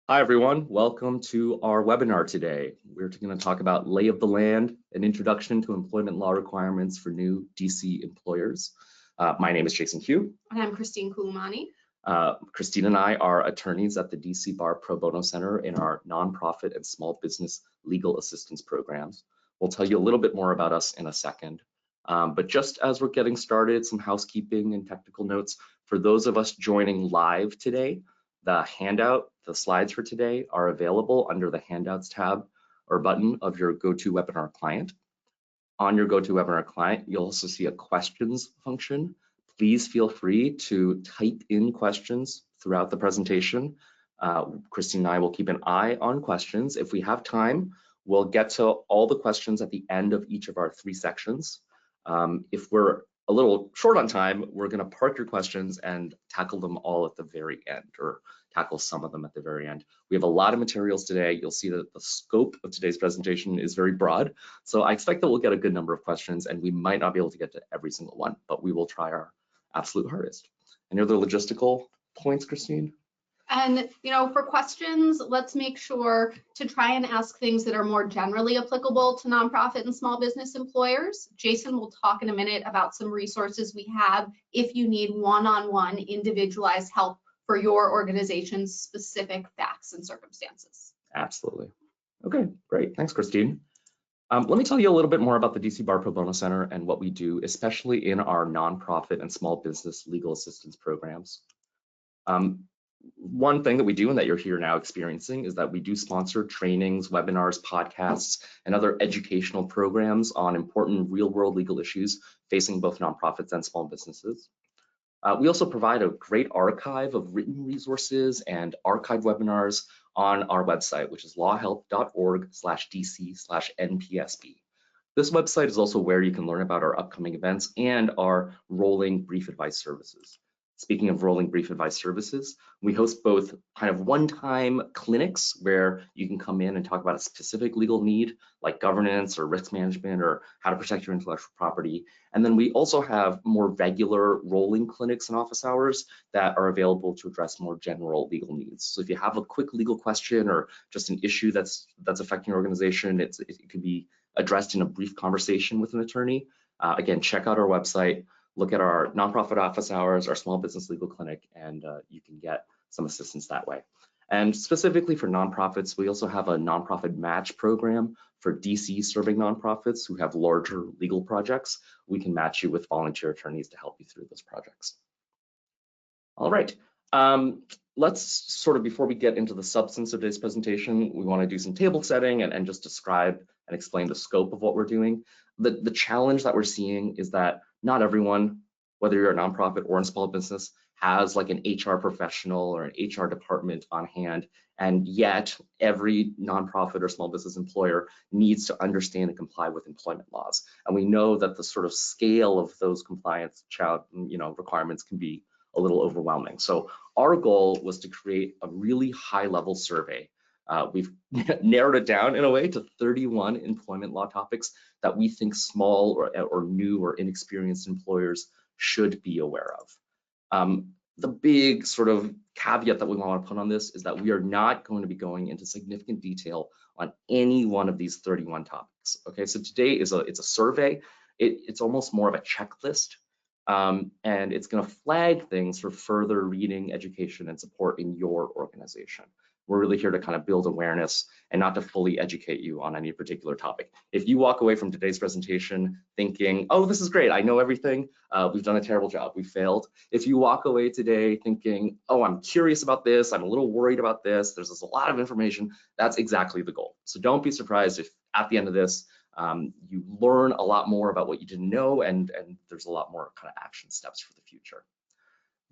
Hi, everyone. Welcome to our webinar today. We're going to talk about lay of the land, an introduction to employment law requirements for new DC employers. My name is Jason Hugh. And I'm Christine Kulumani. Christine and I are attorneys at the DC Bar Pro Bono Center in our nonprofit and small business legal assistance programs. We'll tell you a little bit more about us in a second. But just as we're getting started, some housekeeping and technical notes. For those of us joining live today, the handout, the slides for today are available under the Handouts tab or button of your GoToWebinar client. On your GoToWebinar client, you'll also see a questions function. Please feel free to type in questions throughout the presentation. Christine and I will keep an eye on questions. If we have time, we'll get to all the questions at the end of each of our 3 sections. If we're a little short on time, we're going to park your questions and tackle them all at the very end, or tackle some of them at the very end. We have a lot of materials today. You'll see that the scope of today's presentation is very broad. So I expect that we'll get a good number of questions, and we might not be able to get to every single one, but we will try our absolute hardest. Any other logistical points, Christine? And, for questions, let's make sure to try and ask things that are more generally applicable to nonprofit and small business employers. Jason will talk in a minute about some resources we have if you need one-on-one individualized help for your organization's specific facts and circumstances. Absolutely. Okay, great. Thanks, Christine. Let me tell you a little bit more about the DC Bar Pro Bono Center and what we do, especially in our nonprofit and small business legal assistance programs. One thing that we do and that you're here now experiencing is that we do sponsor trainings, webinars, podcasts, and other educational programs on important real-world legal issues facing both nonprofits and small businesses. We also provide a great archive of written resources and archived webinars on our website, which is lawhelp.org/DC/NPSB. This website is also where you can learn about our upcoming events and our rolling brief advice services. Speaking of rolling brief advice services, we host both kind of one-time clinics where you can come in and talk about a specific legal need like governance or risk management or how to protect your intellectual property. And then we also have more regular rolling clinics and office hours that are available to address more general legal needs. So if you have a quick legal question or just an issue that's affecting your organization, it can be addressed in a brief conversation with an attorney. Again, check out our website. Look at our nonprofit office hours, our small business legal clinic, and you can get some assistance that way. And specifically for nonprofits, we also have a nonprofit match program for DC serving nonprofits who have larger legal projects. We can match you with volunteer attorneys to help you through those projects. All right, let's sort of, before we get into the substance of today's presentation, we want to do some table setting and just describe and explain the scope of what we're doing. The challenge that we're seeing is that not everyone, whether you're a nonprofit or in small business, has like an HR professional or an HR department on hand, and yet every nonprofit or small business employer needs to understand and comply with employment laws. And we know that the sort of scale of those compliance requirements can be a little overwhelming. So our goal was to create a really high-level survey. We've narrowed it down in a way to 31 employment law topics that we think small or new or inexperienced employers should be aware of. The big sort of caveat that we want to put on this is that we are not going to be going into significant detail on any one of these 31 topics. Okay, so today it's a survey. It's almost more of a checklist, and it's going to flag things for further reading, education, and support in your organization. We're really here to kind of build awareness and not to fully educate you on any particular topic. If you walk away from today's presentation thinking, oh, this is great, I know everything, we've done a terrible job, we failed. If you walk away today thinking, oh, I'm curious about this, I'm a little worried about this, there's a lot of information, that's exactly the goal. So don't be surprised if at the end of this, you learn a lot more about what you didn't know, and there's a lot more kind of action steps for the future.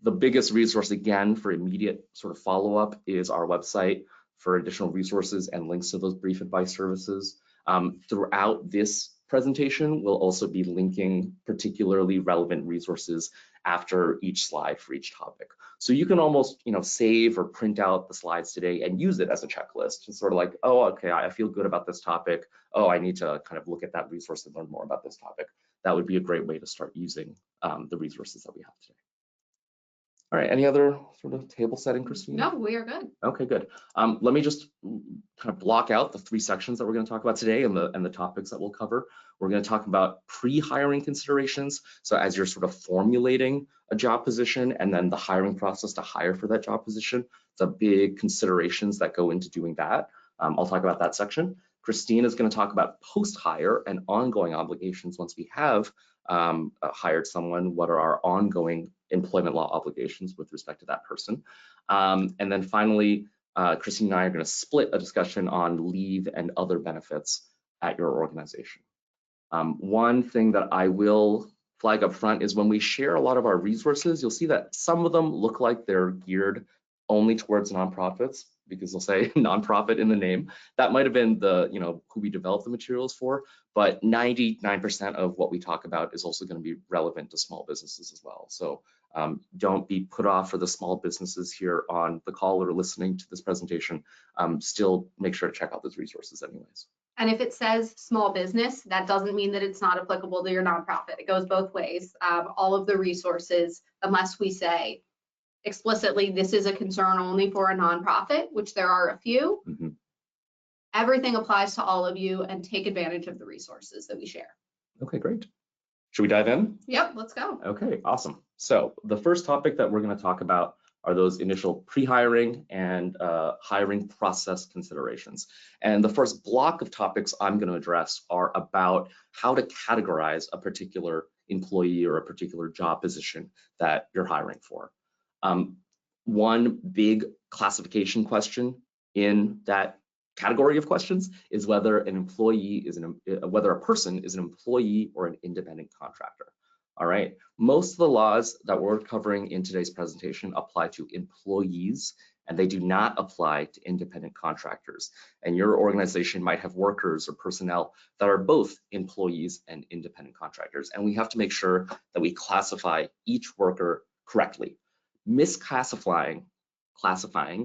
The biggest resource, again, for immediate sort of follow-up is our website for additional resources and links to those brief advice services. Throughout this presentation, we'll also be linking particularly relevant resources after each slide for each topic. So you can almost, save or print out the slides today and use it as a checklist. It's sort of like, oh, okay, I feel good about this topic. Oh, I need to kind of look at that resource and learn more about this topic. That would be a great way to start using the resources that we have today. All right, any other sort of table setting, Christine? No, we are good. Okay, good. Let me just kind of block out the 3 sections that we're going to talk about today and the topics that we'll cover. We're going to talk about pre-hiring considerations. So as you're sort of formulating a job position and then the hiring process to hire for that job position, the big considerations that go into doing that. I'll talk about that section. Christine is going to talk about post-hire and ongoing obligations once we have hired someone. What are our ongoing employment law obligations with respect to that person? And then finally, Christine and I are going to split a discussion on leave and other benefits at your organization. One thing that I will flag up front is when we share a lot of our resources, you'll see that some of them look like they're geared only towards nonprofits because they'll say nonprofit in the name. That might have been the, who we developed the materials for, but 99% of what we talk about is also going to be relevant to small businesses as well. So don't be put off for the small businesses here on the call or listening to this presentation. Still make sure to check out those resources anyways. And if it says small business, that doesn't mean that it's not applicable to your nonprofit. It goes both ways. All of the resources, unless we say explicitly, this is a concern only for a nonprofit, which there are a few, everything applies to all of you, and take advantage of the resources that we share. Okay, great. Should we dive in? Yep, let's go. Okay, awesome. So the first topic that we're going to talk about are those initial pre-hiring and hiring process considerations. And the first block of topics I'm going to address are about how to categorize a particular employee or a particular job position that you're hiring for. One big classification question in that category of questions is whether whether a person is an employee or an independent contractor. All right, most of the laws that we're covering in today's presentation apply to employees, and they do not apply to independent contractors. And your organization might have workers or personnel that are both employees and independent contractors. And we have to make sure that we classify each worker correctly. Classifying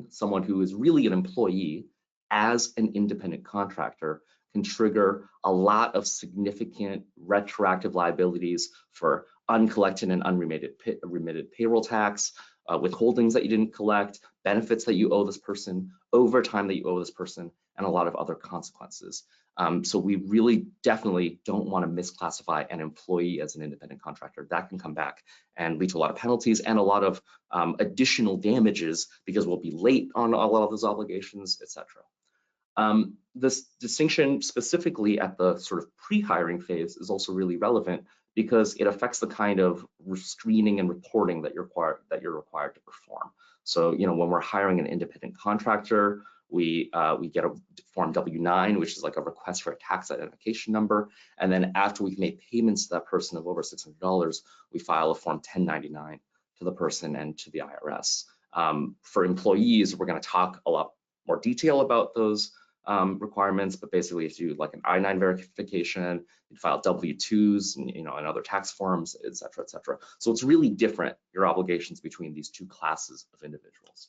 someone who is really an employee as an independent contractor can trigger a lot of significant retroactive liabilities for uncollected and unremitted payroll tax, withholdings that you didn't collect, benefits that you owe this person, overtime that you owe this person, and a lot of other consequences. So we really definitely don't want to misclassify an employee as an independent contractor. That can come back and lead to a lot of penalties and a lot of additional damages because we'll be late on a lot of those obligations, etc. This distinction specifically at the sort of pre-hiring phase is also really relevant because it affects the kind of screening and reporting that you're required to perform. So, when we're hiring an independent contractor, we get a form W-9, which is like a request for a tax identification number. And then after we've made payments to that person of over $600, we file a form 1099 to the person and to the IRS. For employees, we're going to talk a lot more detail about those requirements, but basically if you like an I-9 verification, you file W-2s and other tax forms, et cetera, et cetera. So it's really different, your obligations between these two classes of individuals.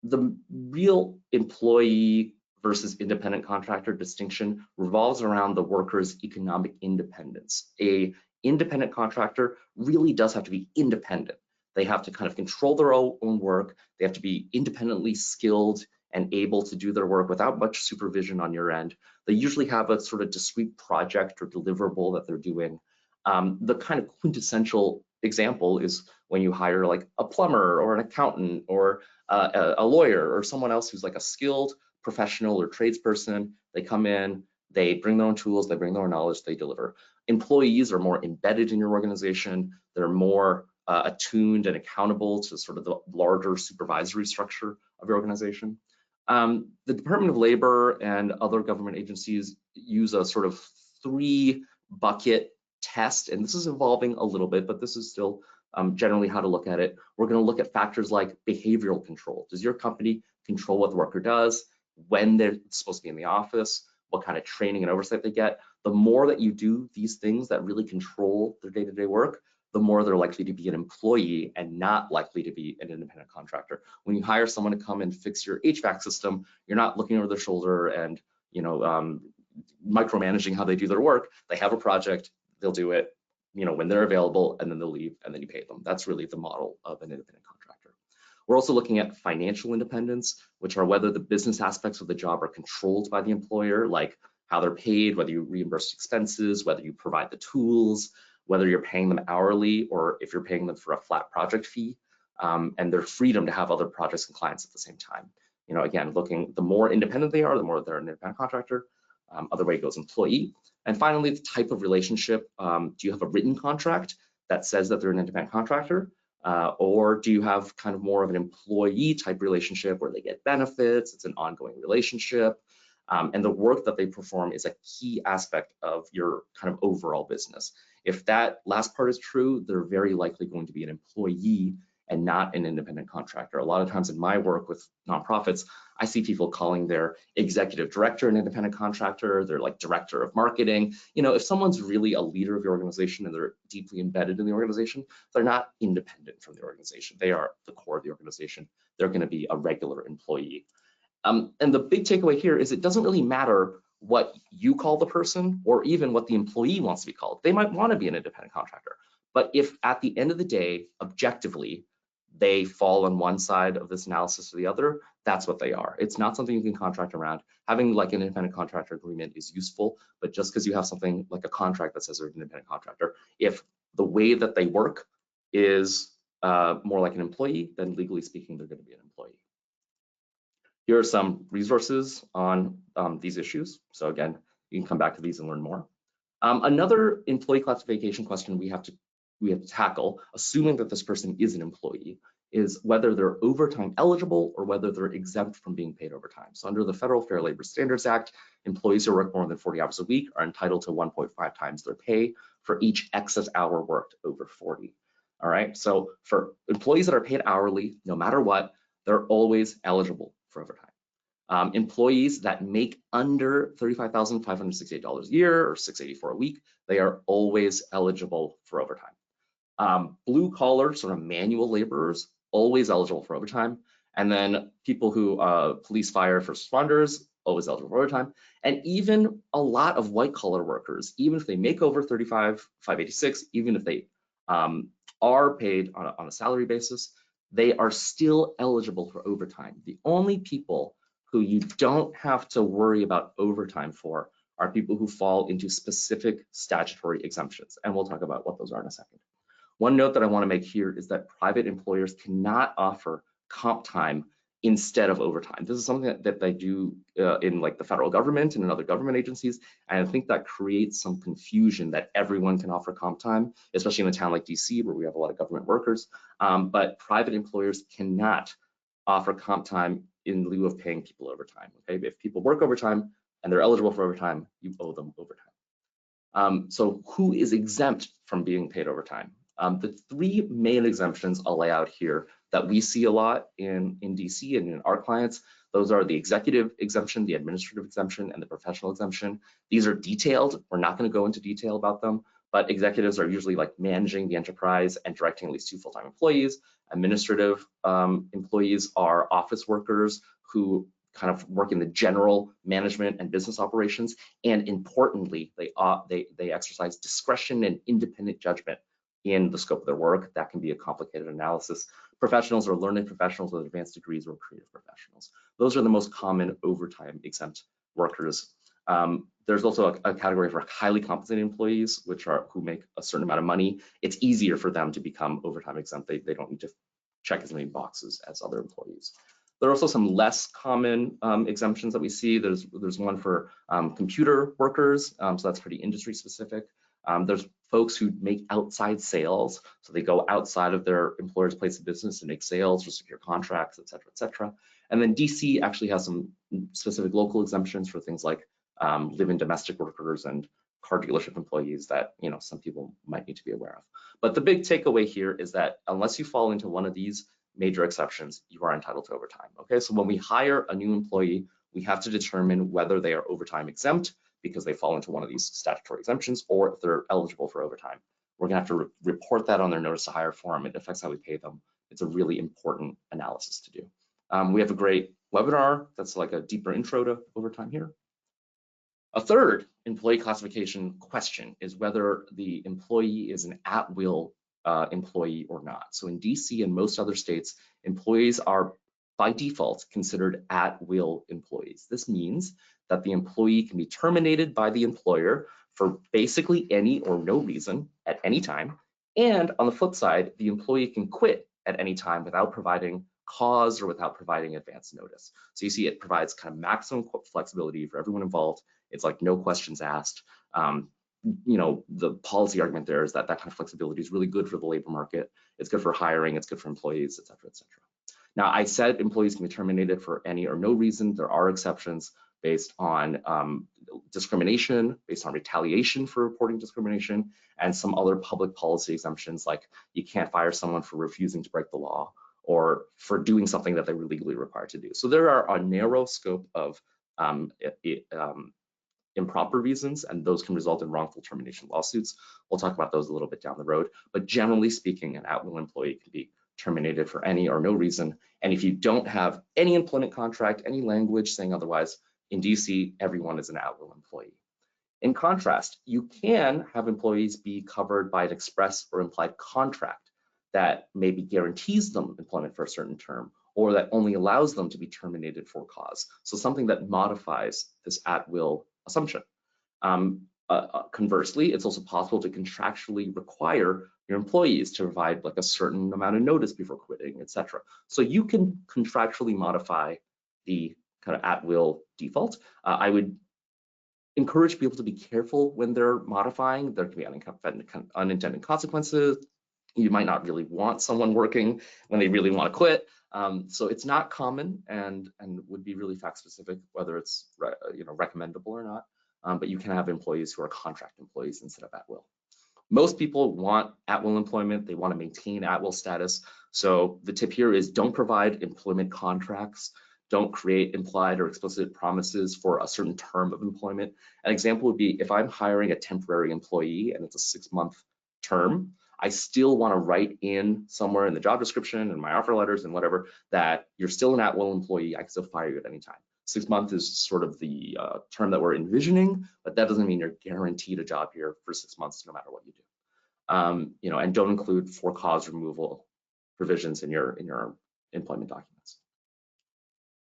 The real employee versus independent contractor distinction revolves around the worker's economic independence. A independent contractor really does have to be independent. They have to kind of control their own work. They have to be independently skilled and able to do their work without much supervision on your end. They usually have a sort of discrete project or deliverable that they're doing. The kind of quintessential example is when you hire like a plumber or an accountant or a lawyer or someone else who's like a skilled professional or tradesperson. They come in, they bring their own tools, they bring their own knowledge, they deliver. Employees are more embedded in your organization. They're more attuned and accountable to sort of the larger supervisory structure of your organization. The Department of Labor and other government agencies use a sort of 3-bucket test, and this is evolving a little bit, but this is still generally how to look at it. We're going to look at factors like behavioral control. Does your company control what the worker does, when they're supposed to be in the office, what kind of training and oversight they get? The more that you do these things that really control their day-to-day work, the more they're likely to be an employee and not likely to be an independent contractor. When you hire someone to come and fix your HVAC system, you're not looking over their shoulder and micromanaging how they do their work. They have a project, they'll do it. when they're available, and then they'll leave, and then you pay them. That's really the model of an independent contractor. We're also looking at financial independence, which are whether the business aspects of the job are controlled by the employer, like how they're paid, whether you reimburse expenses, whether you provide the tools, whether you're paying them hourly, or if you're paying them for a flat project fee, and their freedom to have other projects and clients at the same time. Again, the more independent they are, the more they're an independent contractor. Other way goes employee. And finally, the type of relationship. Do you have a written contract that says that they're an independent contractor? Or do you have kind of more of an employee type relationship where they get benefits, it's an ongoing relationship, and the work that they perform is a key aspect of your kind of overall business. If that last part is true, they're very likely going to be an employee and not an independent contractor. A lot of times in my work with nonprofits, I see people calling their executive director an independent contractor, they're like director of marketing. If someone's really a leader of the organization and they're deeply embedded in the organization, they're not independent from the organization. They are the core of the organization. They're going to be a regular employee. And the big takeaway here is it doesn't really matter what you call the person or even what the employee wants to be called. They might want to be an independent contractor. But if at the end of the day, objectively, they fall on one side of this analysis or the other, that's what they are. It's not something you can contract around. Having like an independent contractor agreement is useful, but just because you have something like a contract that says they're an independent contractor, if the way that they work is more like an employee, then legally speaking, they're going to be an employee. Here are some resources on these issues. So again, you can come back to these and learn more. Another employee classification question we have to tackle, assuming that this person is an employee, is whether they're overtime eligible or whether they're exempt from being paid overtime. So under the Federal Fair Labor Standards Act, employees who work more than 40 hours a week are entitled to 1.5 times their pay for each excess hour worked over 40. All right, so for employees that are paid hourly, no matter what, they're always eligible for overtime. Employees that make under $35,568 a year or $684 a week, they are always eligible for overtime. Blue collar sort of manual laborers, always eligible for overtime. And then people who police, fire, first responders, always eligible for overtime. And even a lot of white collar workers, even if they make over $35,586, even if they are paid on a salary basis, they are still eligible for overtime. The only people who you don't have to worry about overtime for are people who fall into specific statutory exemptions. And we'll talk about what those are in a second. One note that I want to make here is that private employers cannot offer comp time instead of overtime. This is something that they do in like the federal government and in other government agencies. And I think that creates some confusion that everyone can offer comp time, especially in a town like DC where we have a lot of government workers. But private employers cannot offer comp time in lieu of paying people overtime. Okay, if people work overtime and they're eligible for overtime, you owe them overtime. So who is exempt from being paid overtime? The three main exemptions I'll lay out here that we see a lot in DC and in our clients, those are the executive exemption, the administrative exemption, and the professional exemption. These are detailed. We're not going to go into detail about them, but executives are usually like managing the enterprise and directing at least 2 full-time employees. Administrative employees are office workers who kind of work in the general management and business operations. And importantly, they exercise discretion and independent judgment in the scope of their work. That can be a complicated analysis. Professionals are learning professionals with advanced degrees or creative professionals. Those are the most common overtime exempt workers. There's also a category for highly compensated employees, who make a certain amount of money. It's easier for them to become overtime exempt. They don't need to check as many boxes as other employees. There are also some less common exemptions that we see. There's one for computer workers, so that's pretty industry specific. There's folks who make outside sales, so they go outside of their employer's place of business and make sales or secure contracts, et cetera, et cetera. And then DC actually has some specific local exemptions for things like live-in domestic workers and car dealership employees that some people might need to be aware of. But the big takeaway here is that unless you fall into one of these major exceptions, you are entitled to overtime. Okay, so when we hire a new employee, we have to determine whether they are overtime exempt because they fall into one of these statutory exemptions, or if they're eligible for overtime. We're gonna have to report that on their notice to hire form. It affects how we pay them. It's a really important analysis to do. We have a great webinar that's like a deeper intro to overtime here. A third employee classification question is whether the employee is an at-will employee or not. So in DC and most other states, employees are by default considered at-will employees. This means that the employee can be terminated by the employer for basically any or no reason at any time. And on the flip side, the employee can quit at any time without providing cause or without providing advance notice. So you see it provides kind of maximum flexibility for everyone involved. It's like no questions asked. You know, the policy argument there is that that kind of flexibility is really good for the labor market. It's good for hiring, it's good for employees, et cetera, et cetera. Now, I said employees can be terminated for any or no reason. There are exceptions based on discrimination, based on retaliation for reporting discrimination, and some other public policy exemptions, like you can't fire someone for refusing to break the law or for doing something that they were legally required to do. So there are a narrow scope of improper reasons, and those can result in wrongful termination lawsuits. We'll talk about those a little bit down the road, but generally speaking, an at-will employee can be terminated for any or no reason. And if you don't have any employment contract, any language saying otherwise, in DC, everyone is an at-will employee. In contrast, you can have employees be covered by an express or implied contract that maybe guarantees them employment for a certain term, or that only allows them to be terminated for cause. So something that modifies this at-will assumption. Conversely, it's also possible to contractually require your employees to provide like a certain amount of notice before quitting, et cetera. So you can contractually modify the kind of at-will default. I would encourage people to be careful when they're modifying. There can be unintended consequences. You might not really want someone working when they really want to quit. So it's not common and would be really fact specific whether it's recommendable or not. But you can have employees who are contract employees instead of at-will. Most people want at-will employment. They want to maintain at-will status. So the tip here is don't provide employment contracts. Don't create implied or explicit promises for a certain term of employment. An example would be if I'm hiring a temporary employee and it's a 6-month term, I still want to write in somewhere in the job description and my offer letters and whatever that you're still an at-will employee. I can still fire you at any time. 6 months is sort of the term that we're envisioning, but that doesn't mean you're guaranteed a job here for 6 months no matter what you do. And don't include for cause removal provisions in your employment documents.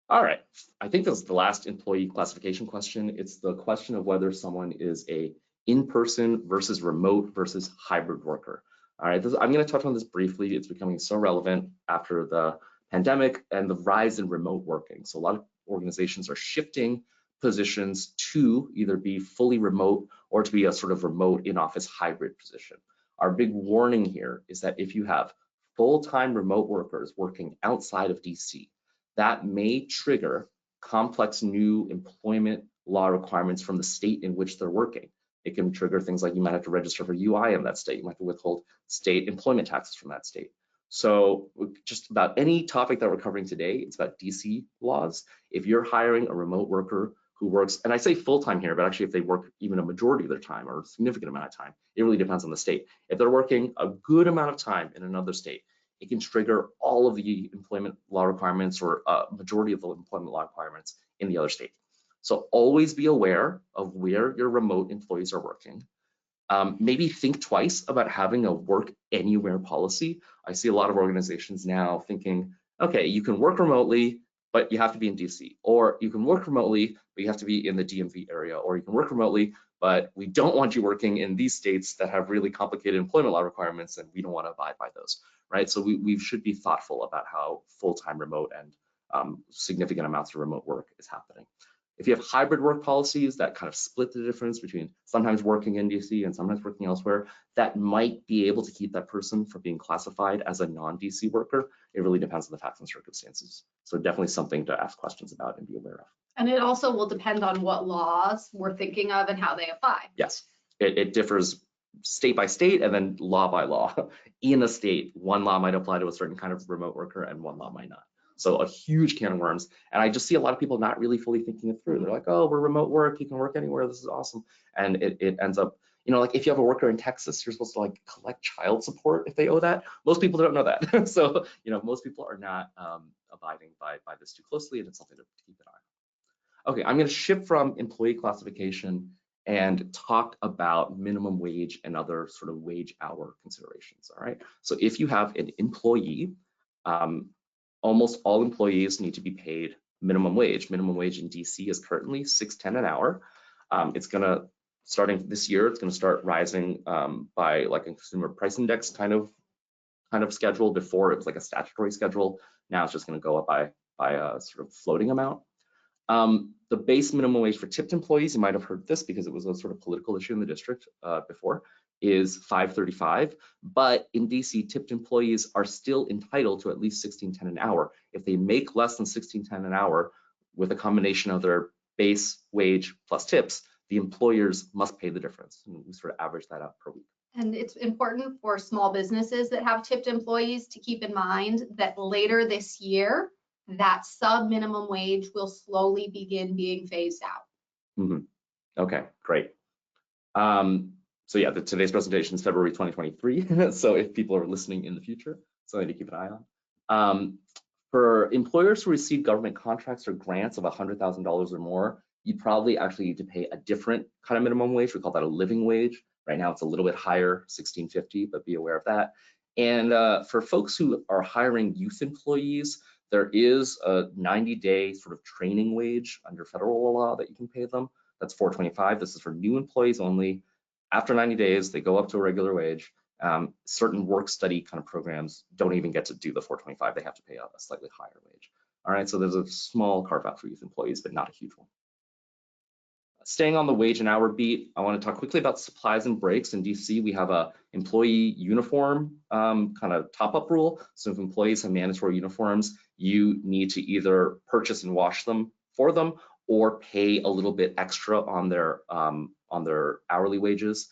All right, I think this is the last employee classification question. It's the question of whether someone is a in-person versus remote versus hybrid worker. All right, I'm going to touch on this briefly. It's becoming so relevant after the pandemic and the rise in remote working. So a lot of organizations are shifting positions to either be fully remote or to be a sort of remote in-office hybrid position. Our big warning here is that if you have full-time remote workers working outside of DC, that may trigger complex new employment law requirements from the state in which they're working. It can trigger things like you might have to register for UI in that state. You might have to withhold state employment taxes from that state. So just about any topic that we're covering today, it's about DC laws. If you're hiring a remote worker who works, and I say full-time here, but actually if they work even a majority of their time or a significant amount of time, it really depends on the state. If they're working a good amount of time in another state, it can trigger all of the employment law requirements or a majority of the employment law requirements in the other state. So always be aware of where your remote employees are working. Maybe think twice about having a work anywhere policy. I see a lot of organizations now thinking, okay, you can work remotely, but you have to be in DC, or you can work remotely, but you have to be in the DMV area, or you can work remotely, but we don't want you working in these states that have really complicated employment law requirements, and we don't want to abide by those, right? So we should be thoughtful about how full-time remote and significant amounts of remote work is happening. If you have hybrid work policies that kind of split the difference between sometimes working in DC and sometimes working elsewhere, that might be able to keep that person from being classified as a non-DC worker. It really depends on the facts and circumstances. So definitely something to ask questions about and be aware of. And it also will depend on what laws we're thinking of and how they apply. Yes, it differs state by state and then law by law. In a state, one law might apply to a certain kind of remote worker and one law might not. So a huge can of worms. And I just see a lot of people not really fully thinking it through. They're like, oh, we're remote work, you can work anywhere, this is awesome. And it ends up, like if you have a worker in Texas, you're supposed to like collect child support if they owe that. Most people don't know that. So, most people are not abiding by this too closely, and it's something to keep an eye Okay, I'm going to shift from employee classification and talk about minimum wage and other sort of wage hour considerations. All right. So if you have an employee, almost all employees need to be paid minimum wage. Minimum wage in DC is currently $6.10 an hour. It's going to, starting this year, it's going to start rising by like a consumer price index kind of schedule. Before it was like a statutory schedule. Now it's just going to go up by a sort of floating amount. The base minimum wage for tipped employees, you might have heard this because it was a sort of political issue in the district before, is $5.35. But in DC, tipped employees are still entitled to at least $16.10 an hour. If they make less than $16.10 an hour with a combination of their base wage plus tips, the employers must pay the difference. And we sort of average that out per week. And it's important for small businesses that have tipped employees to keep in mind that later this year, that sub minimum wage will slowly begin being phased out. Okay, great. So yeah, today's presentation is February 2023. So if people are listening in the future, something to keep an eye on. For employers who receive government contracts or grants of $100,000 or more, you probably actually need to pay a different kind of minimum wage. We call that a living wage. Right now it's a little bit higher, $16.50, but be aware of that. And for folks who are hiring youth employees, there is a 90-day sort of training wage under federal law that you can pay them. That's $4.25. This is for new employees only. After 90 days, they go up to a regular wage. Certain work study kind of programs don't even get to do the $4.25. They have to pay a slightly higher wage. All right, so there's a small carve out for youth employees, but not a huge one. Staying on the wage and hour beat, I want to talk quickly about supplies and breaks. In DC, we have a employee uniform kind of top-up rule. So if employees have mandatory uniforms, you need to either purchase and wash them for them or pay a little bit extra on their hourly wages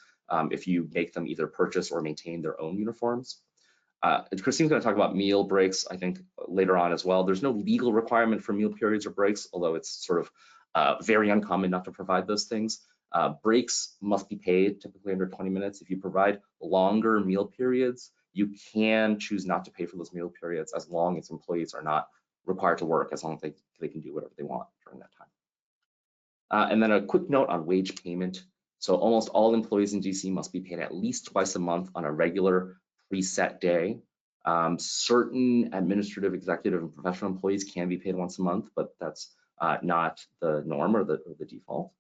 if you make them either purchase or maintain their own uniforms. Christine's going to talk about meal breaks, I think, later on as well. There's no legal requirement for meal periods or breaks, although it's sort of very uncommon not to provide those things. Breaks must be paid, typically under 20 minutes. If you provide longer meal periods, you can choose not to pay for those meal periods as long as employees are not required to work, as long as they can do whatever they want during that time. And then a quick note on wage payment. So almost all employees in DC must be paid at least twice a month on a regular preset day. Certain administrative, executive, and professional employees can be paid once a month, but that's not the norm or the default.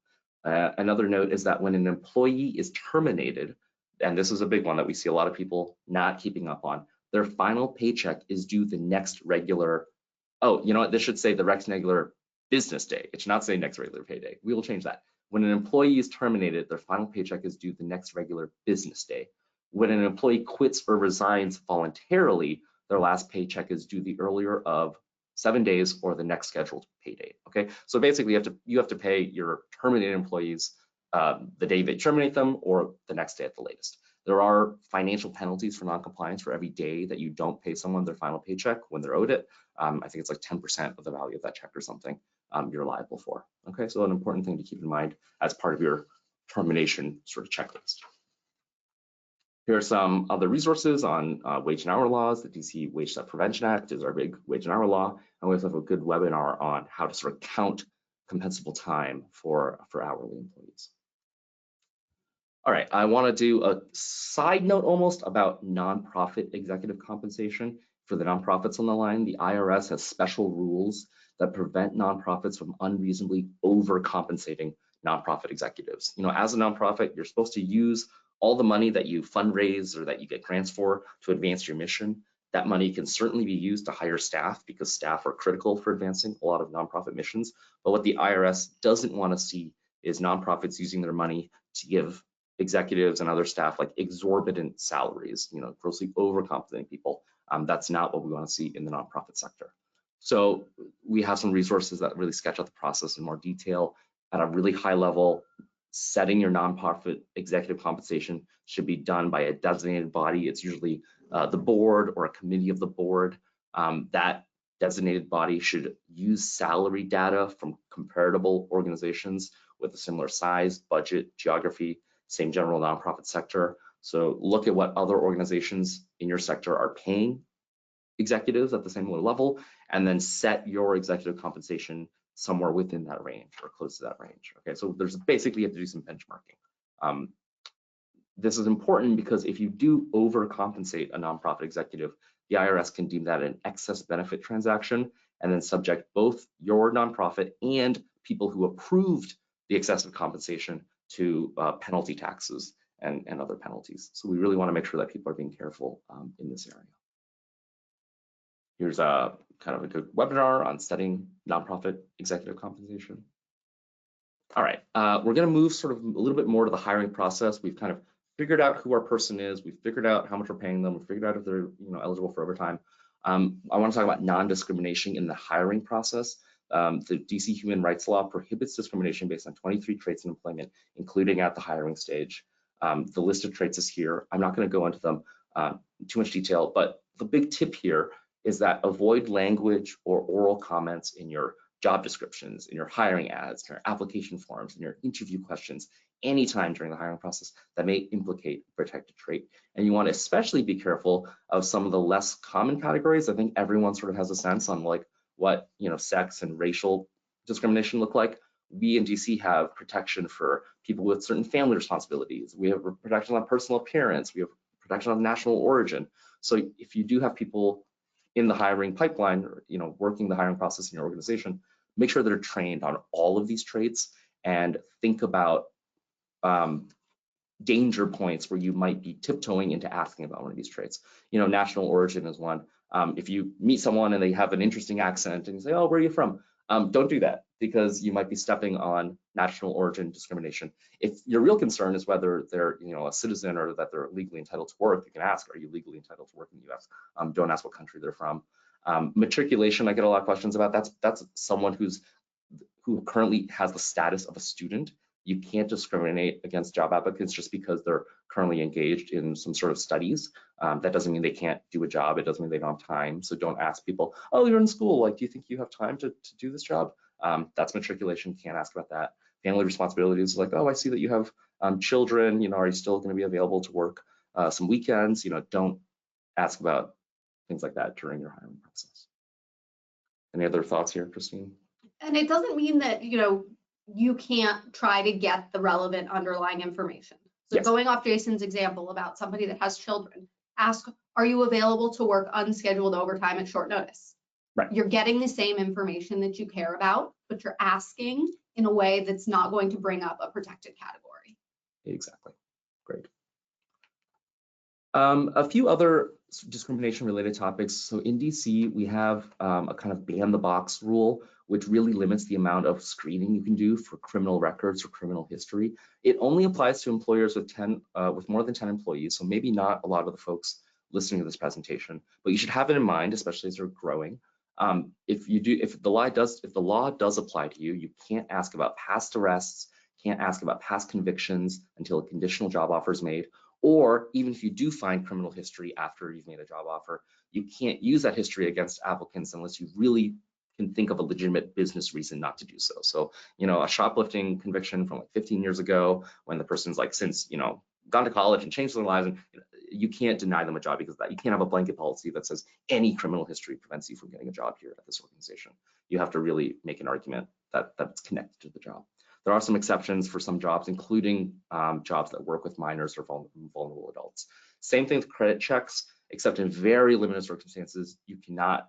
Another note is that when an employee is terminated, and this is a big one that we see a lot of people not keeping up on, their final paycheck is due the next regular, oh, you know what, this should say the next regular business day. It should not say next regular payday. We will change that. When an employee is terminated, their final paycheck is due the next regular business day. When an employee quits or resigns voluntarily, their last paycheck is due the earlier of 7 days or the next scheduled pay date. Okay, so basically you have to pay your terminated employees the day they terminate them or the next day at the latest. There are financial penalties for non-compliance for every day that you don't pay someone their final paycheck when they're owed it. I think it's like 10% of the value of that check or something you're liable for. Okay, so an important thing to keep in mind as part of your termination sort of checklist. Here are some other resources on wage and hour laws. The DC Wage Theft Prevention Act is our big wage and hour law. And we also have a good webinar on how to sort of count compensable time for hourly employees. All right, I want to do a side note almost about nonprofit executive compensation. For the nonprofits on the line, the IRS has special rules that prevent nonprofits from unreasonably overcompensating nonprofit executives. You know, as a nonprofit, you're supposed to use all the money that you fundraise or that you get grants for to advance your mission. That money can certainly be used to hire staff because staff are critical for advancing a lot of nonprofit missions. But what the IRS doesn't want to see is nonprofits using their money to give executives and other staff like exorbitant salaries, you know, grossly overcompensating people. That's not what we want to see in the nonprofit sector. So we have some resources that really sketch out the process in more detail at a really high level. Setting your nonprofit executive compensation should be done by a designated body. It's usually the board or a committee of the board. That designated body should use salary data from comparable organizations with a similar size, budget, geography, same general nonprofit sector. So look at what other organizations in your sector are paying executives at the same level, and then set your executive compensation somewhere within that range or close to that range. Okay, so there's basically you have to do some benchmarking. This is important because if you do overcompensate a nonprofit executive, the IRS can deem that an excess benefit transaction and then subject both your nonprofit and people who approved the excessive compensation to penalty taxes and other penalties. So we really want to make sure that people are being careful in this area. Here's a kind of a good webinar on studying nonprofit executive compensation. All right, we're going to move sort of a little bit more to the hiring process. We've kind of figured out who our person is. We've figured out how much we're paying them. We've figured out if they're eligible for overtime. I want to talk about non-discrimination in the hiring process. The DC Human Rights Law prohibits discrimination based on 23 traits in employment, including at the hiring stage. The list of traits is here. I'm not going to go into them too much detail, but the big tip here is that avoid language or oral comments in your job descriptions, in your hiring ads, in your application forms, in your interview questions, anytime during the hiring process that may implicate a protected trait. And you want to especially be careful of some of the less common categories. I think everyone sort of has a sense on like what sex and racial discrimination look like. We in DC have protection for people with certain family responsibilities. We have protection on personal appearance. We have protection on national origin. So if you do have people in the hiring pipeline, or working the hiring process in your organization, make sure they're trained on all of these traits and think about danger points where you might be tiptoeing into asking about one of these traits. National origin is one. If you meet someone and they have an interesting accent and you say, oh, where are you from? Don't do that, because you might be stepping on national origin discrimination. If your real concern is whether they're a citizen or that they're legally entitled to work, you can ask, are you legally entitled to work in the US? Don't ask what country they're from. Matriculation, I get a lot of questions about. That's someone who currently has the status of a student. You can't discriminate against job applicants just because they're currently engaged in some sort of studies. That doesn't mean they can't do a job. It doesn't mean they don't have time. So don't ask people, oh, you're in school, like, do you think you have time to do this job? That's matriculation. Can't ask about that. Family responsibilities, like, oh, I see that you have children. Are you still going to be available to work some weekends? Don't ask about things like that during your hiring process. Any other thoughts here, Christine? And it doesn't mean that, you can't try to get the relevant underlying information. So Yes. Going off Jason's example about somebody that has children, ask, are you available to work unscheduled overtime at short notice? Right. You're getting the same information that you care about, but you're asking in a way that's not going to bring up a protected category. Exactly. Great. A few other discrimination related topics. So in DC, we have a kind of ban the box rule, which really limits the amount of screening you can do for criminal records or criminal history. It only applies to employers with more than 10 employees. So maybe not a lot of the folks listening to this presentation, but you should have it in mind, especially as you're growing. If the law does apply to you, you can't ask about past arrests, can't ask about past convictions until a conditional job offer is made. Or even if you do find criminal history after you've made a job offer, you can't use that history against applicants unless you really can think of a legitimate business reason not to do so. So, a shoplifting conviction from like 15 years ago, when the person's like since, gone to college and changed their lives, and you can't deny them a job because of that. You can't have a blanket policy that says any criminal history prevents you from getting a job here at this organization. You have to really make an argument that it's connected to the job. There are some exceptions for some jobs, including jobs that work with minors or vulnerable adults. Same thing with credit checks, except in very limited circumstances, you cannot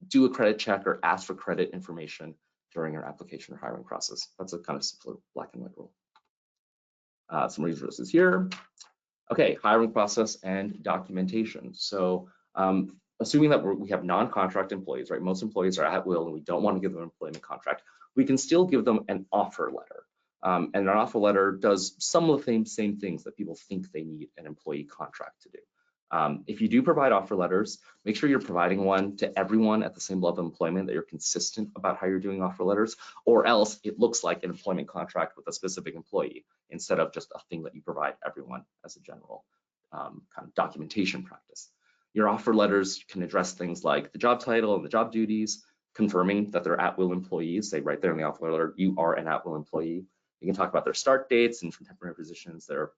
do a credit check or ask for credit information during your application or hiring process. That's a kind of simpler black and white rule. Some resources here. Okay, hiring process and documentation. So assuming that we have non-contract employees, right? Most employees are at will and we don't want to give them an employment contract. We can still give them an offer letter. And an offer letter does some of the same things that people think they need an employee contract to do. If you do provide offer letters, make sure you're providing one to everyone at the same level of employment, that you're consistent about how you're doing offer letters, or else it looks like an employment contract with a specific employee instead of just a thing that you provide everyone as a general kind of documentation practice. Your offer letters can address things like the job title and the job duties, confirming that they're at-will employees. Say right there in the offer letter, you are an at-will employee. You can talk about their start dates and from temporary positions, their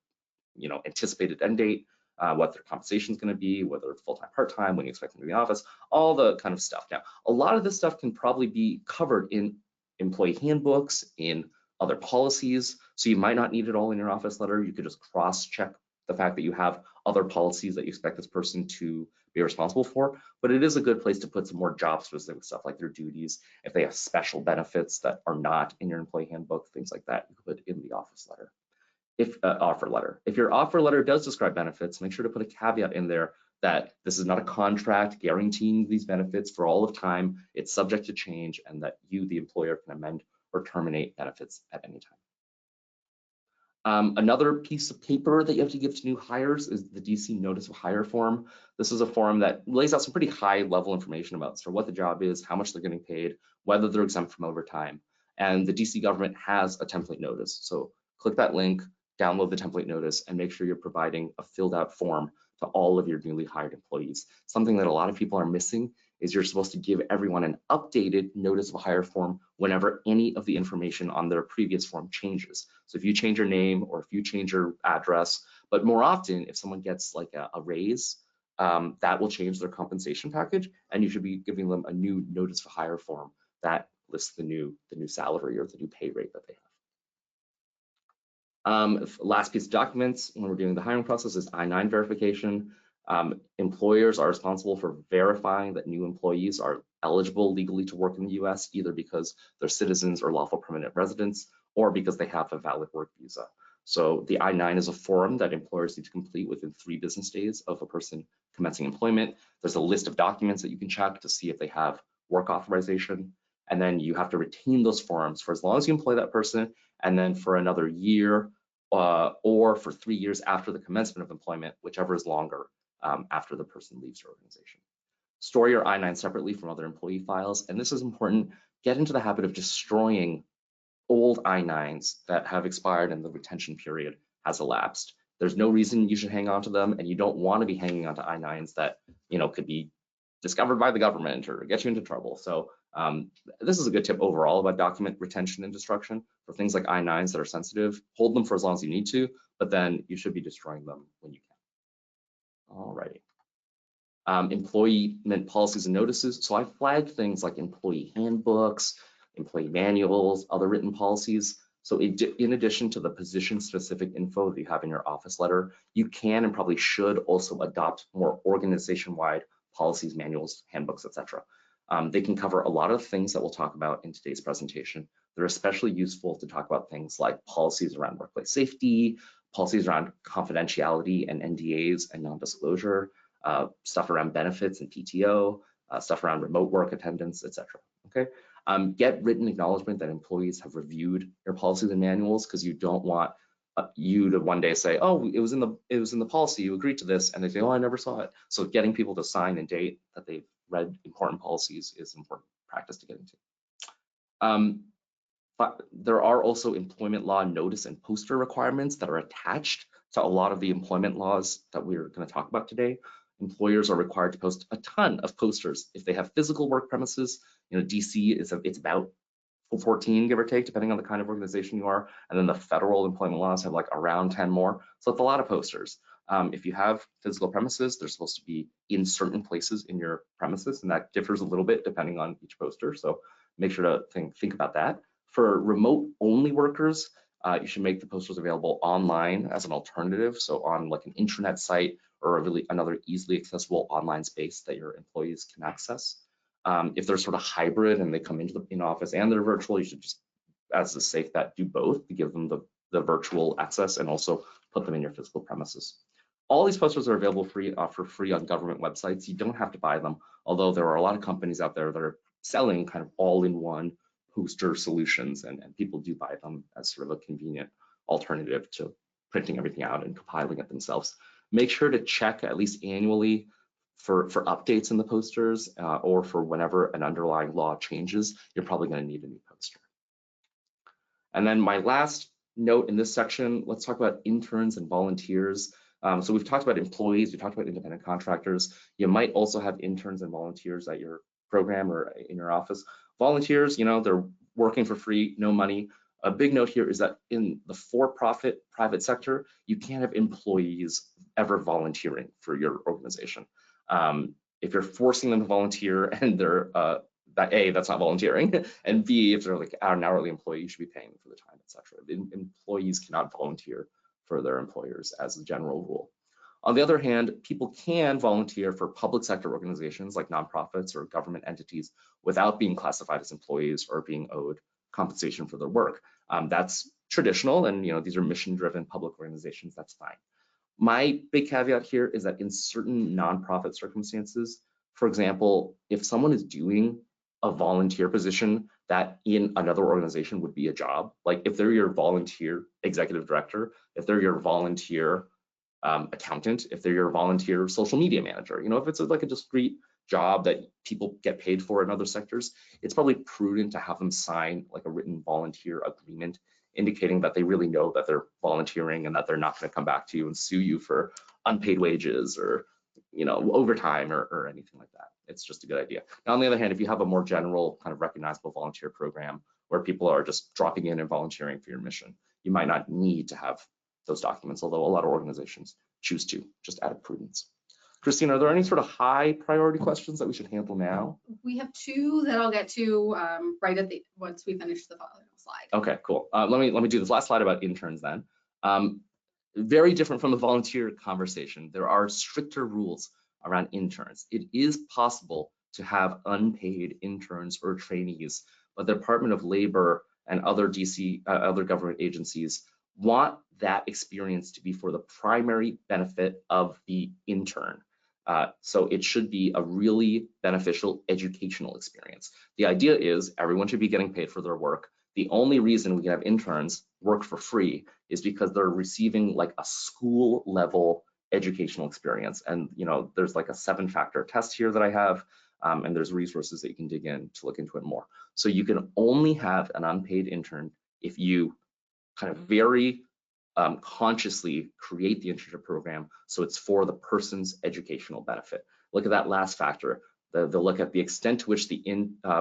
anticipated end date, what their compensation is going to be, whether it's full-time, part-time, when you expect them to be in the office, all the kind of stuff. Now, a lot of this stuff can probably be covered in employee handbooks, in other policies. So you might not need it all in your office letter. You could just cross-check the fact that you have other policies that you expect this person to be responsible for. But it is a good place to put some more job-specific stuff like their duties. If they have special benefits that are not in your employee handbook, things like that, you can put in the office letter. Offer letter. If your offer letter does describe benefits, make sure to put a caveat in there that this is not a contract guaranteeing these benefits for all of time. It's subject to change, and that you, the employer, can amend or terminate benefits at any time. Another piece of paper that you have to give to new hires is the DC Notice of Hire form. This is a form that lays out some pretty high level information about what the job is, how much they're getting paid, whether they're exempt from overtime. And the DC government has a template notice. So click that link, download the template notice, and make sure you're providing a filled out form to all of your newly hired employees. Something that a lot of people are missing is you're supposed to give everyone an updated notice of hire form whenever any of the information on their previous form changes. So if you change your name or if you change your address, but more often if someone gets like a raise, that will change their compensation package, and you should be giving them a new notice of hire form that lists the new salary or the new pay rate that they have. Last piece of documents when we're doing the hiring process is I-9 verification. Employers are responsible for verifying that new employees are eligible legally to work in the US, either because they're citizens or lawful permanent residents, or because they have a valid work visa. So the I-9 is a form that employers need to complete within 3 business days of a person commencing employment. There's a list of documents that you can check to see if they have work authorization. And then you have to retain those forms for as long as you employ that person, and then for another year, or for 3 years after the commencement of employment, whichever is longer after the person leaves your organization. Store your I-9 separately from other employee files, and this is important. Get into the habit of destroying old I-9s that have expired and the retention period has elapsed. There's no reason you should hang on to them, and you don't want to be hanging on to I-9s that could be discovered by the government or get you into trouble. So this is a good tip overall about document retention and destruction. For things like I-9s that are sensitive, hold them for as long as you need to, but then you should be destroying them when you can. Alrighty. Employment policies and notices. So I flagged things like employee handbooks, employee manuals, other written policies. So in addition to the position-specific info that you have in your office letter, you can and probably should also adopt more organization-wide policies, manuals, handbooks, etc. They can cover a lot of things that we'll talk about in today's presentation. They're especially useful to talk about things like policies around workplace safety, policies around confidentiality and NDAs and non-disclosure, stuff around benefits and PTO, stuff around remote work attendance, etc. Okay. Get written acknowledgement that employees have reviewed your policies and manuals, because you don't want you to one day say, oh, it was in the policy, you agreed to this, and they say, oh, I never saw it. So getting people to sign and date that they've read important policies is important practice to get into. But there are also employment law notice and poster requirements that are attached to a lot of the employment laws that we're going to talk about today. Employers are required to post a ton of posters if they have physical work premises. DC it's about 14, give or take, depending on the kind of organization you are. And then the federal employment laws have like around 10 more. So it's a lot of posters. If you have physical premises, they're supposed to be in certain places in your premises, and that differs a little bit depending on each poster. So make sure to think about that. For remote only workers, you should make the posters available online as an alternative. So on like an intranet site or another easily accessible online space that your employees can access. If they're sort of hybrid and they come into the in-office and they're virtual, you should just, as a safe bet, do both to give them the virtual access and also put them in your physical premises. All these posters are available for free on government websites. You don't have to buy them, although there are a lot of companies out there that are selling kind of all-in-one poster solutions, and people do buy them as sort of a convenient alternative to printing everything out and compiling it themselves. Make sure to check at least annually for updates in the posters, or for whenever an underlying law changes, you're probably going to need a new poster. And then my last note in this section, let's talk about interns and volunteers. So we've talked about employees, we talked about independent contractors. You might also have interns and volunteers at your program or in your office. Volunteers, they're working for free, no money. A big note here is that in the for-profit private sector, you can't have employees ever volunteering for your organization. If you're forcing them to volunteer and that A, that's not volunteering, and B, if they're like an hourly employee, you should be paying them for the time, etc. Employees cannot volunteer for their employers as a general rule. On the other hand, people can volunteer for public sector organizations like nonprofits or government entities without being classified as employees or being owed compensation for their work. That's traditional, and these are mission-driven public organizations. That's fine. My big caveat here is that in certain nonprofit circumstances, for example, if someone is doing a volunteer position that in another organization would be a job, like if they're your volunteer executive director, if they're your volunteer accountant, if they're your volunteer social media manager, if it's like a discrete job that people get paid for in other sectors, it's probably prudent to have them sign like a written volunteer agreement indicating that they really know that they're volunteering and that they're not going to come back to you and sue you for unpaid wages or overtime or anything like that. It's just a good idea. Now, on the other hand, if you have a more general kind of recognizable volunteer program where people are just dropping in and volunteering for your mission, you might not need to have those documents, although a lot of organizations choose to, just out of prudence. Christine, are there any sort of high priority questions that we should handle now? We have two that I'll get to right at the once we finish the final slide. Okay, cool. Let me do this last slide about interns then. Very different from the volunteer conversation. There are stricter rules around interns. It is possible to have unpaid interns or trainees, but the Department of Labor and other other government agencies want that experience to be for the primary benefit of the intern. So it should be a really beneficial educational experience. The idea is everyone should be getting paid for their work. The only reason we can have interns work for free is because they're receiving like a school level educational experience. And there's like a 7-factor test here that I have, and there's resources that you can dig in to look into it more. So you can only have an unpaid intern if you kind of very consciously create the internship program so it's for the person's educational benefit. Look at that last factor. They'll look at the extent to which the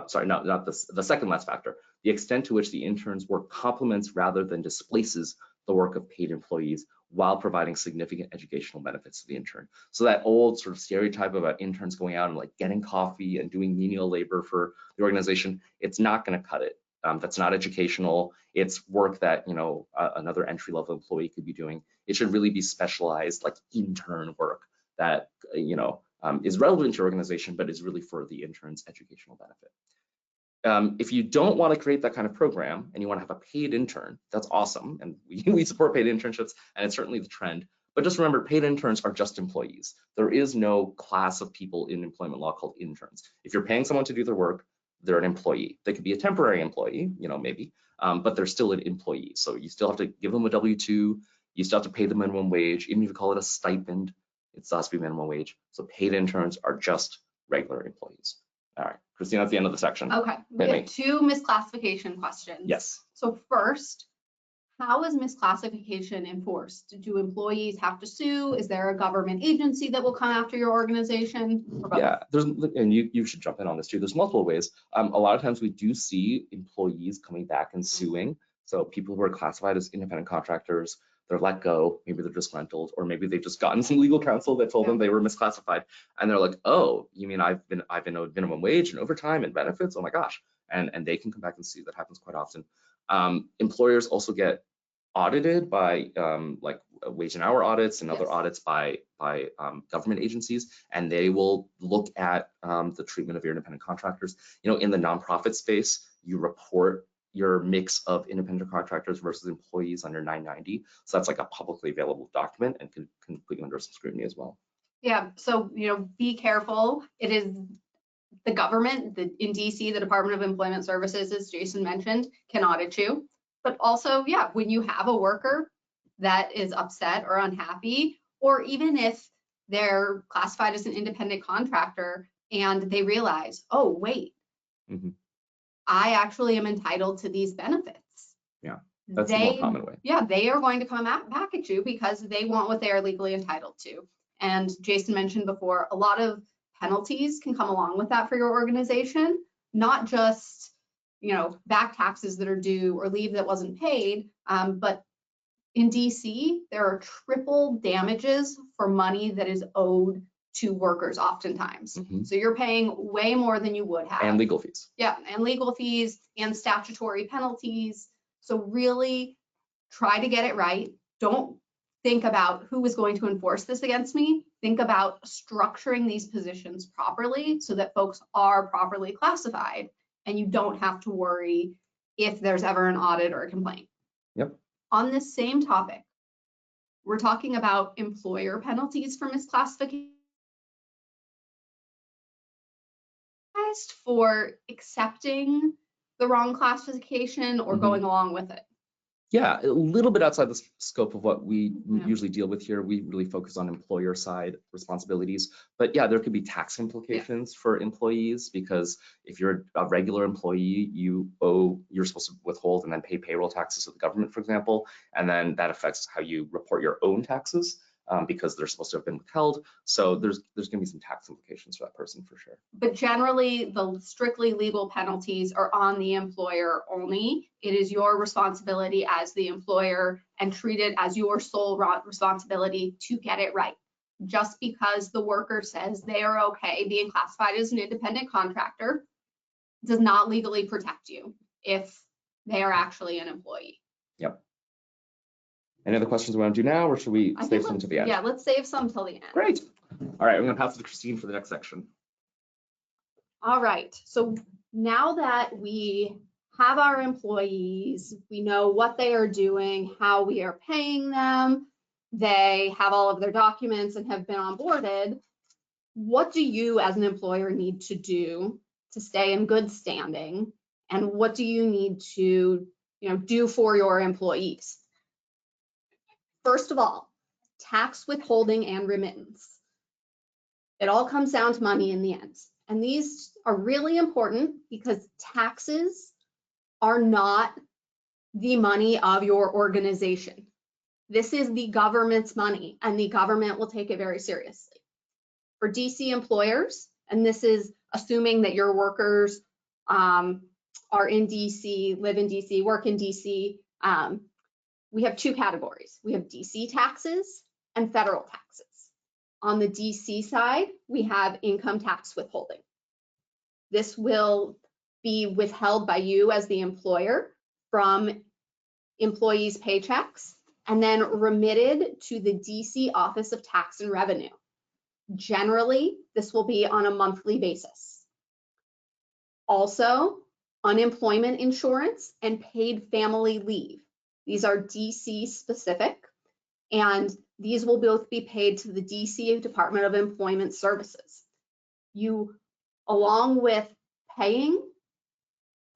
second last factor, the extent to which the intern's work complements rather than displaces the work of paid employees while providing significant educational benefits to the intern. So that old sort of stereotype about interns going out and like getting coffee and doing menial labor for the organization, it's not going to cut it. That's not educational. It's work that another entry-level employee could be doing. It should really be specialized, like intern work that is relevant to your organization, but is really for the intern's educational benefit. If you don't want to create that kind of program and you want to have a paid intern, that's awesome, and we support paid internships, and it's certainly the trend. But just remember, paid interns are just employees. There is no class of people in employment law called interns. If you're paying someone to do their work, they're an employee. They could be a temporary employee, maybe, but they're still an employee. So you still have to give them a W-2. You still have to pay the minimum wage. Even if you call it a stipend, it still has to be minimum wage. So paid interns are just regular employees. All right, Christine, that's the end of the section. Okay, we have 2 misclassification questions. Yes. So first, how is misclassification enforced? Do employees have to sue? Is there a government agency that will come after your organization? Yeah, and you should jump in on this too. There's multiple ways. A lot of times we do see employees coming back and suing. So people who are classified as independent contractors, they're let go, maybe they're disgruntled, or maybe they've just gotten some legal counsel that told them they were misclassified, and they're like, oh, you mean I've been owed minimum wage and overtime and benefits? Oh my gosh, and they can come back and sue. That happens quite often. Employers also get audited by like wage and hour audits and other audits by government agencies, and they will look at the treatment of your independent contractors. In the nonprofit space, you report your mix of independent contractors versus employees under 990. So that's like a publicly available document and can put you under some scrutiny as well. Yeah, so be careful. It is the government, in DC, the Department of Employment Services, as Jason mentioned, can audit you. But also, yeah, when you have a worker that is upset or unhappy, or even if they're classified as an independent contractor and they realize, oh, wait, I actually am entitled to these benefits. Yeah, that's the more common way. Yeah, they are going to come back at you because they want what they are legally entitled to. And Jason mentioned before, a lot of penalties can come along with that for your organization, not just back taxes that are due or leave that wasn't paid, but in DC, there are triple damages for money that is owed to workers oftentimes. Mhm. So you're paying way more than you would have. And legal fees. Yeah, and legal fees and statutory penalties. So really try to get it right. Don't think about who is going to enforce this against me. Think about structuring these positions properly so that folks are properly classified and you don't have to worry if there's ever an audit or a complaint. Yep. On this same topic, we're talking about employer penalties for misclassification. For accepting the wrong classification or going along with it. Yeah, a little bit outside the scope of what we Yeah. usually deal with here. We really focus on employer side responsibilities. But yeah, there could be tax implications for employees, because if you're a regular employee, you're supposed to withhold and then pay payroll taxes to the government, for example, and then that affects how you report your own taxes. Because they're supposed to have been withheld. So there's going to be some tax implications for that person for sure. But generally, the strictly legal penalties are on the employer only. It is your responsibility as the employer and treat it as your sole responsibility to get it right. Just because the worker says they are okay being classified as an independent contractor does not legally protect you if they are actually an employee. Yep. Any other questions we want to do now, or should we save some to the end? Yeah, let's save some till the end. Great. All right, I'm going to pass it to Christine for the next section. All right, so now that we have our employees, we know what they are doing, how we are paying them, they have all of their documents and have been onboarded, what do you as an employer need to do to stay in good standing? And what do you need to do for your employees? First of all, tax withholding and remittance. It all comes down to money in the end. And these are really important because taxes are not the money of your organization. This is the government's money, and the government will take it very seriously. For DC employers, and this is assuming that your workers are in DC, live in DC, work in DC, we have two categories. We have DC taxes and federal taxes. On the DC side, we have income tax withholding. This will be withheld by you as the employer from employees' paychecks and then remitted to the DC Office of Tax and Revenue. Generally, this will be on a monthly basis. Also, unemployment insurance and paid family leave. These are DC specific, and these will both be paid to the DC Department of Employment Services. You, along with paying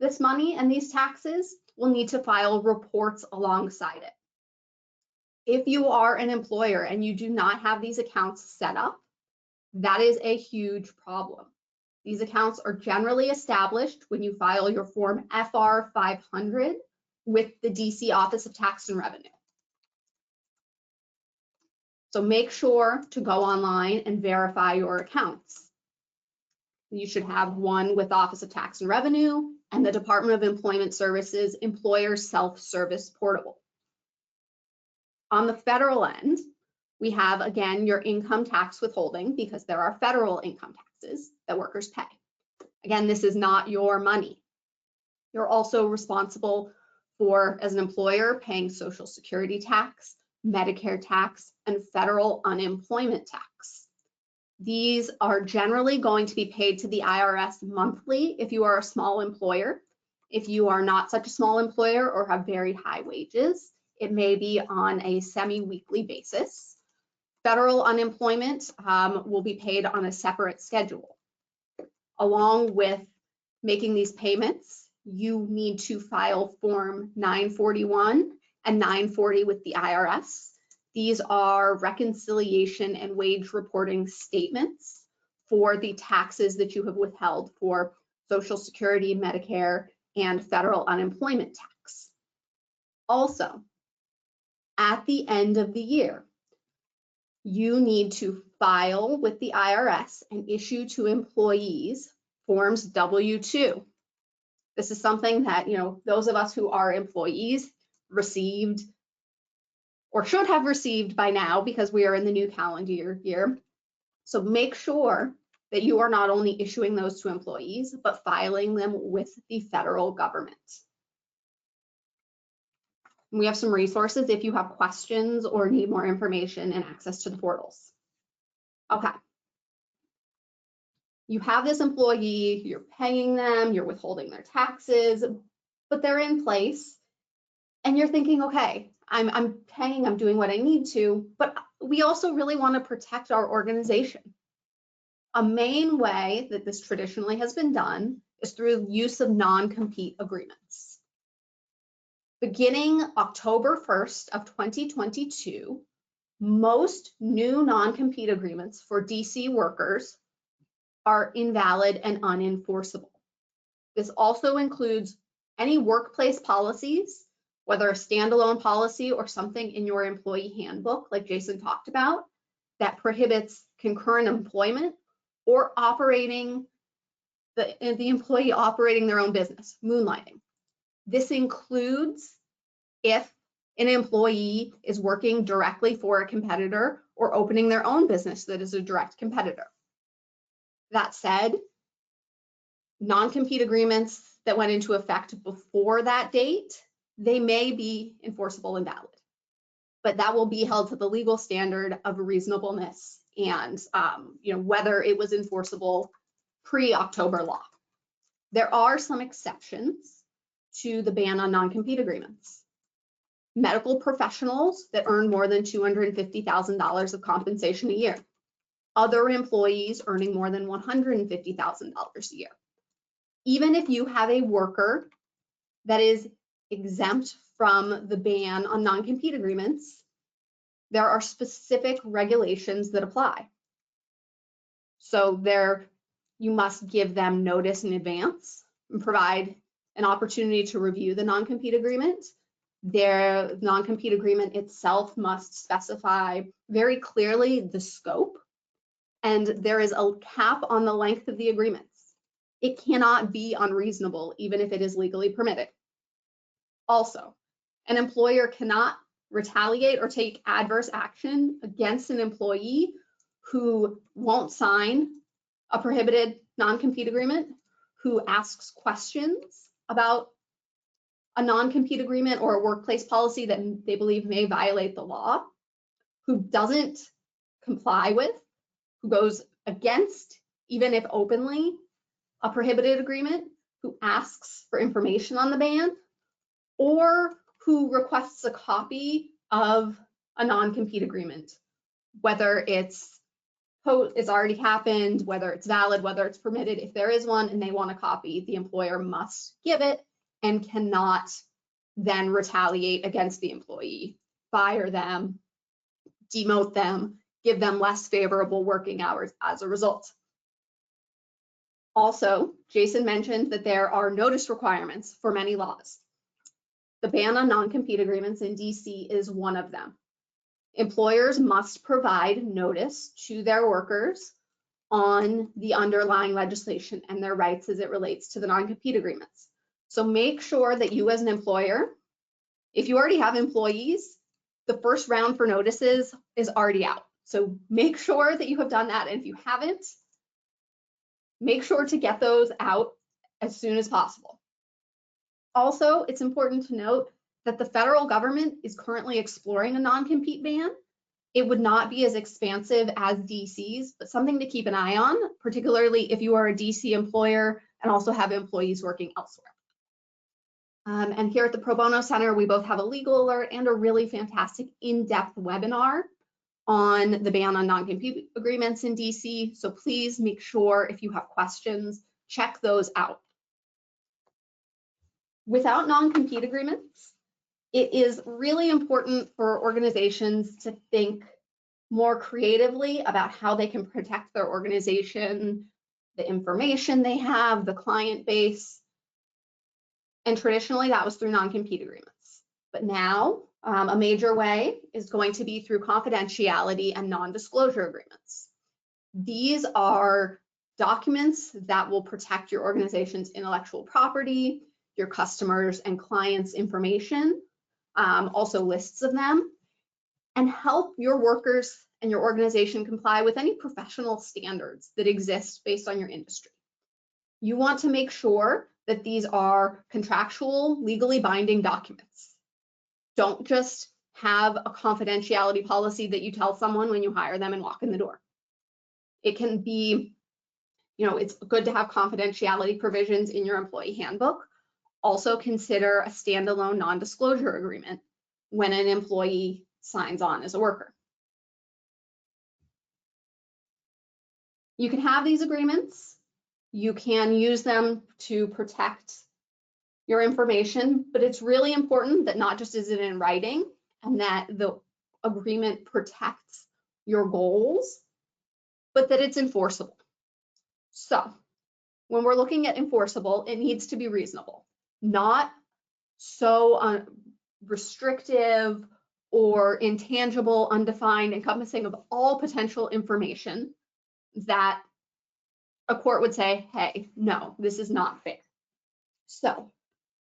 this money and these taxes, will need to file reports alongside it. If you are an employer and you do not have these accounts set up, that is a huge problem. These accounts are generally established when you file your Form FR 500 with the DC Office of Tax and Revenue. So make sure to go online and verify your accounts. You should have one with Office of Tax and Revenue and the Department of Employment Services Employer Self-Service Portal. On the federal end, we have, again, your income tax withholding because there are federal income taxes that workers pay. Again, this is not your money. You're also responsible for, as an employer, paying Social Security tax, Medicare tax, and federal unemployment tax. These are generally going to be paid to the IRS monthly if you are a small employer. If you are not such a small employer or have very high wages, it may be on a semi-weekly basis. Federal unemployment will be paid on a separate schedule. Along with making these payments, you need to file Form 941 and 940 with the IRS. These are reconciliation and wage reporting statements for the taxes that you have withheld for Social Security, Medicare, and federal unemployment tax. Also, at the end of the year, you need to file with the IRS and issue to employees Forms W-2. This is something that, those of us who are employees received or should have received by now because we are in the new calendar year. So make sure that you are not only issuing those to employees, but filing them with the federal government. We have some resources if you have questions or need more information and access to the portals. Okay. You have this employee, you're paying them, you're withholding their taxes, but they're in place and you're thinking, okay, I'm paying, I'm doing what I need to, but we also really want to protect our organization. A main way that this traditionally has been done is through the use of non-compete agreements. Beginning October 1st of 2022, most new non-compete agreements for DC workers are invalid and unenforceable. This also includes any workplace policies, whether a standalone policy or something in your employee handbook, like Jason talked about, that prohibits concurrent employment or operating the employee operating their own business, moonlighting. This includes if an employee is working directly for a competitor or opening their own business that is a direct competitor. That said, non-compete agreements that went into effect before that date, they may be enforceable and valid, but that will be held to the legal standard of reasonableness and whether it was enforceable pre-October law. There are some exceptions to the ban on non-compete agreements. Medical professionals that earn more than $250,000 of compensation a year. Other employees earning more than $150,000 a year. Even if you have a worker that is exempt from the ban on non-compete agreements, there are specific regulations that apply. So you must give them notice in advance and provide an opportunity to review the non-compete agreement. Their non-compete agreement itself must specify very clearly the scope, and there is a cap on the length of the agreements. It cannot be unreasonable, even if it is legally permitted. Also, an employer cannot retaliate or take adverse action against an employee who won't sign a prohibited non-compete agreement, who asks questions about a non-compete agreement or a workplace policy that they believe may violate the law, who doesn't comply with, who goes against, even if openly, a prohibited agreement, who asks for information on the ban, or who requests a copy of a non-compete agreement, whether it's already happened, whether it's valid, whether it's permitted. If there is one and they want a copy, the employer must give it and cannot then retaliate against the employee, fire them, demote them, give them less favorable working hours as a result. Also, Jason mentioned that there are notice requirements for many laws. The ban on non-compete agreements in DC is one of them. Employers must provide notice to their workers on the underlying legislation and their rights as it relates to the non-compete agreements. So make sure that you as an employer, if you already have employees, the first round for notices is already out. So make sure that you have done that. And if you haven't, make sure to get those out as soon as possible. Also, it's important to note that the federal government is currently exploring a non-compete ban. It would not be as expansive as DC's, but something to keep an eye on, particularly if you are a DC employer and also have employees working elsewhere. And here at the Pro Bono Center, we both have a legal alert and a really fantastic in-depth webinar on the ban on non-compete agreements in DC. So please make sure if you have questions, check those out. Without non-compete agreements, it is really important for organizations to think more creatively about how they can protect their organization, the information they have, the client base. And traditionally, that was through non-compete agreements. But now, a major way is going to be through confidentiality and non-disclosure agreements. These are documents that will protect your organization's intellectual property, your customers' and clients' information, also lists of them, and help your workers and your organization comply with any professional standards that exist based on your industry. You want to make sure that these are contractual, legally binding documents. Don't just have a confidentiality policy that you tell someone when you hire them and walk in the door. It can be, it's good to have confidentiality provisions in your employee handbook. Also consider a standalone non-disclosure agreement when an employee signs on as a worker. You can have these agreements. You can use them to protect your information, but it's really important that not just is it in writing and that the agreement protects your goals, but that it's enforceable. So when we're looking at enforceable, it needs to be reasonable, not so restrictive or intangible, undefined, encompassing of all potential information that a court would say, hey, no, this is not fair. So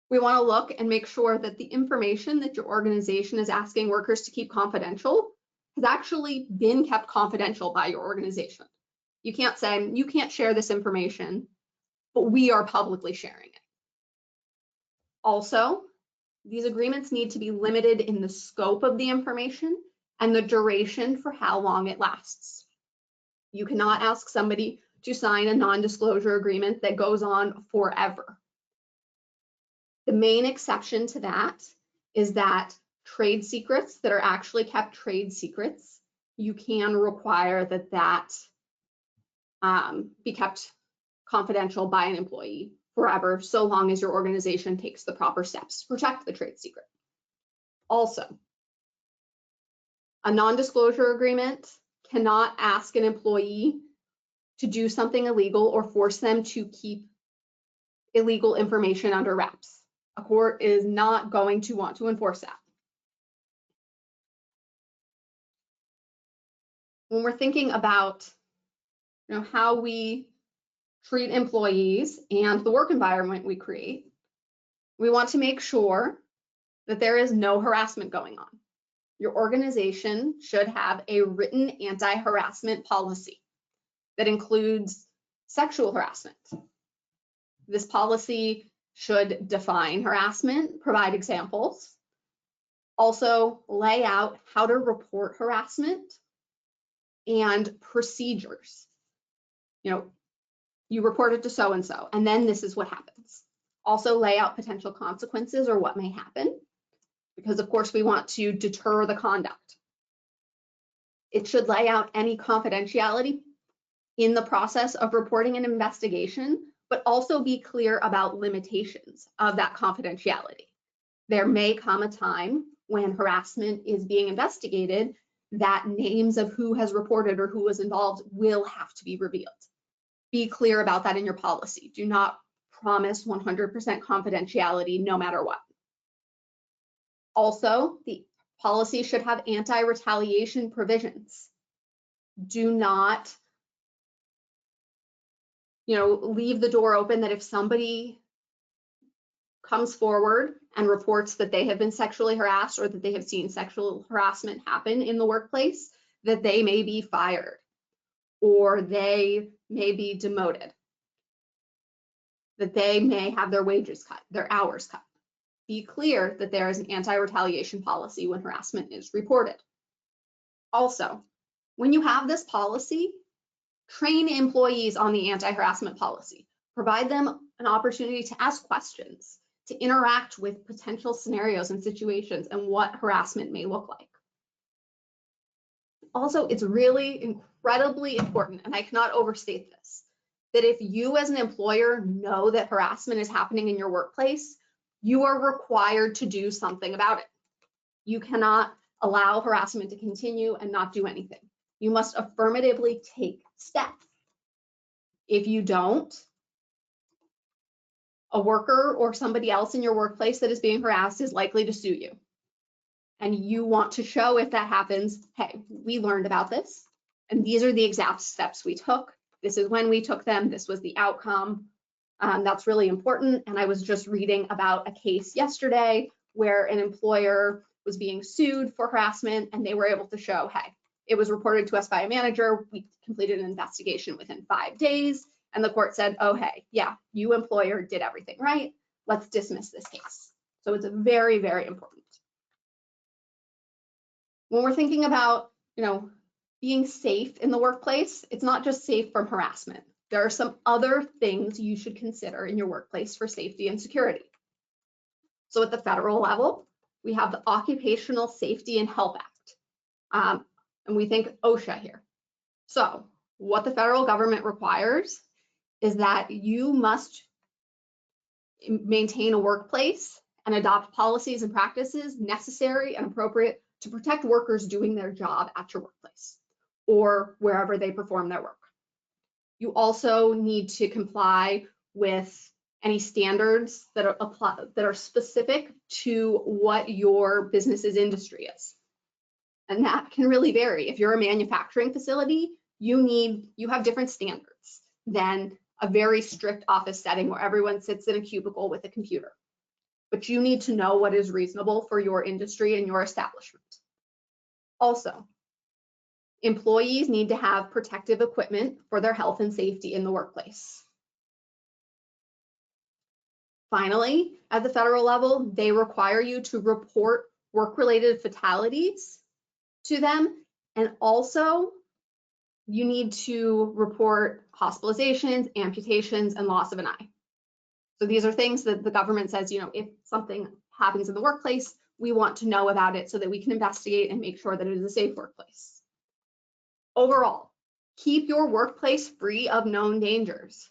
we want to look and make sure that the information that your organization is asking workers to keep confidential has actually been kept confidential by your organization. You can't say, you can't share this information, but we are publicly sharing it. Also, these agreements need to be limited in the scope of the information and the duration for how long it lasts. You cannot ask somebody to sign a non-disclosure agreement that goes on forever. The main exception to that is that trade secrets that are actually kept trade secrets, you can require that be kept confidential by an employee forever, so long as your organization takes the proper steps to protect the trade secret. Also, a non-disclosure agreement cannot ask an employee to do something illegal or force them to keep illegal information under wraps. A court is not going to want to enforce that. When we're thinking about how we treat employees and the work environment we create, we want to make sure that there is no harassment going on. Your organization should have a written anti-harassment policy that includes sexual harassment. This policy should define harassment, provide examples, also lay out how to report harassment and procedures. You report it to so-and-so, and then this is what happens. Also lay out potential consequences or what may happen, because of course we want to deter the conduct. It should lay out any confidentiality in the process of reporting an investigation, but also be clear about limitations of that confidentiality. There may come a time when harassment is being investigated that names of who has reported or who was involved will have to be revealed. Be clear about that in your policy. Do not promise 100% confidentiality no matter what. Also, the policy should have anti-retaliation provisions. Do not leave the door open that if somebody comes forward and reports that they have been sexually harassed or that they have seen sexual harassment happen in the workplace, that they may be fired or they may be demoted, that they may have their wages cut, their hours cut. Be clear that there is an anti-retaliation policy when harassment is reported. Also, when you have this policy, train employees on the anti-harassment policy. Provide them an opportunity to ask questions, to interact with potential scenarios and situations and what harassment may look like. Also, it's really incredibly important, and I cannot overstate this, that if you as an employer know that harassment is happening in your workplace, you are required to do something about it. You cannot allow harassment to continue and not do anything. You must affirmatively take steps. If you don't, a worker or somebody else in your workplace that is being harassed is likely to sue you. And you want to show, if that happens, hey, we learned about this, and these are the exact steps we took. This is when we took them. This was the outcome. That's really important. And I was just reading about a case yesterday where an employer was being sued for harassment, and they were able to show, hey, It was reported to us by a manager. We completed an investigation within 5 days, and the court said, oh, hey, yeah, you employer did everything right. Let's dismiss this case. So it's very, very important. When we're thinking about, being safe in the workplace, it's not just safe from harassment. There are some other things you should consider in your workplace for safety and security. So at the federal level, we have the Occupational Safety and Health Act, and we think OSHA here. So what the federal government requires is that you must maintain a workplace and adopt policies and practices necessary and appropriate to protect workers doing their job at your workplace or wherever they perform their work. You also need to comply with any standards that are specific to what your business's industry is. And that can really vary. If you're a manufacturing facility, you have different standards than a very strict office setting where everyone sits in a cubicle with a computer. But you need to know what is reasonable for your industry and your establishment. Also, employees need to have protective equipment for their health and safety in the workplace. Finally, at the federal level, they require you to report work-related fatalities to them, and also you need to report hospitalizations, amputations, and loss of an eye. So these are things that the government says, if something happens in the workplace, we want to know about it so that we can investigate and make sure that it is a safe workplace. Overall, keep your workplace free of known dangers.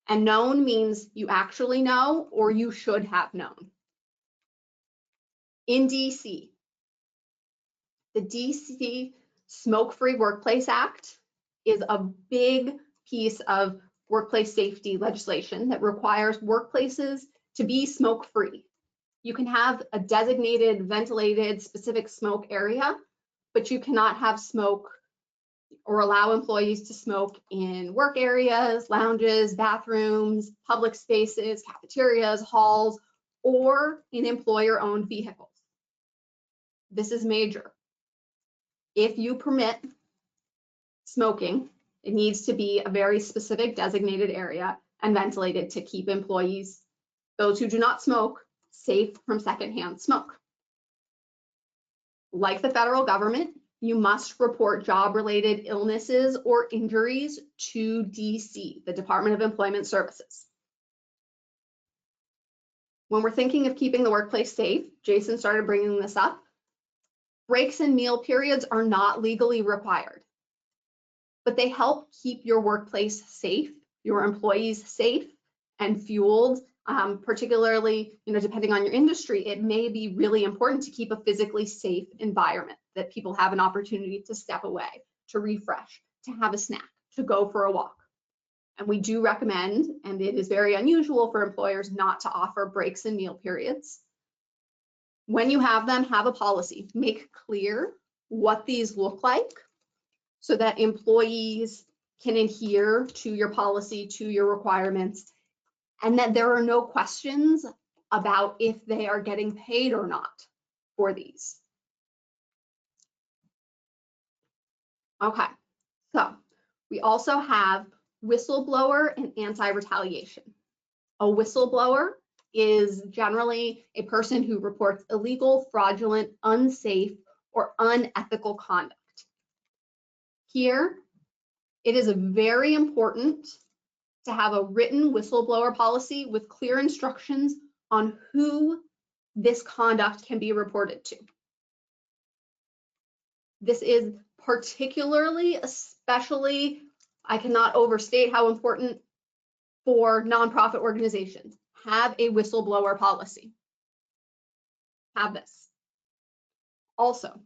And known means you actually know or you should have known. In DC, the DC Smoke-Free Workplace Act is a big piece of workplace safety legislation that requires workplaces to be smoke-free. You can have a designated, ventilated, specific smoke area, but you cannot have smoke or allow employees to smoke in work areas, lounges, bathrooms, public spaces, cafeterias, halls, or in employer-owned vehicles. This is major. If you permit smoking, it needs to be a very specific designated area and ventilated to keep employees, those who do not smoke, safe from secondhand smoke. Like the federal government, you must report job-related illnesses or injuries to DC, the Department of Employment Services. When we're thinking of keeping the workplace safe, Jason started bringing this up, breaks and meal periods are not legally required, but they help keep your workplace safe, your employees safe and fueled. Particularly, depending on your industry, it may be really important to keep a physically safe environment that people have an opportunity to step away, to refresh, to have a snack, to go for a walk. And we do recommend, and it is very unusual for employers not to offer breaks and meal periods. When you have them, have a policy. Make clear what these look like so that employees can adhere to your policy, to your requirements, and that there are no questions about if they are getting paid or not for these. Okay, so we also have whistleblower and anti-retaliation. A whistleblower is generally a person who reports illegal, fraudulent, unsafe, or unethical conduct. Here, it is very important to have a written whistleblower policy with clear instructions on who this conduct can be reported to. This is especially, I cannot overstate how important for nonprofit organizations. Have a whistleblower policy. Have this. Also,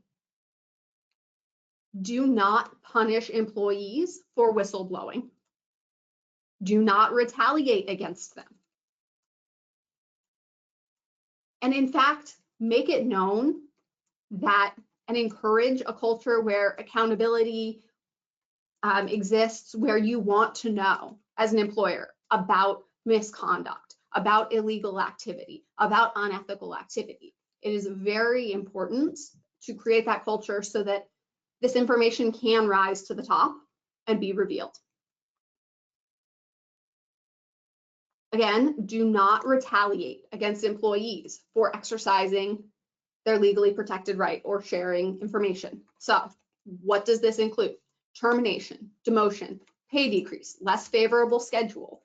do not punish employees for whistleblowing. Do not retaliate against them. And in fact, make it known that and encourage a culture where accountability exists, where you want to know as an employer about misconduct, about illegal activity, about unethical activity. It is very important to create that culture so that this information can rise to the top and be revealed. Again, do not retaliate against employees for exercising their legally protected right or sharing information. So what does this include? Termination, demotion, pay decrease, less favorable schedule,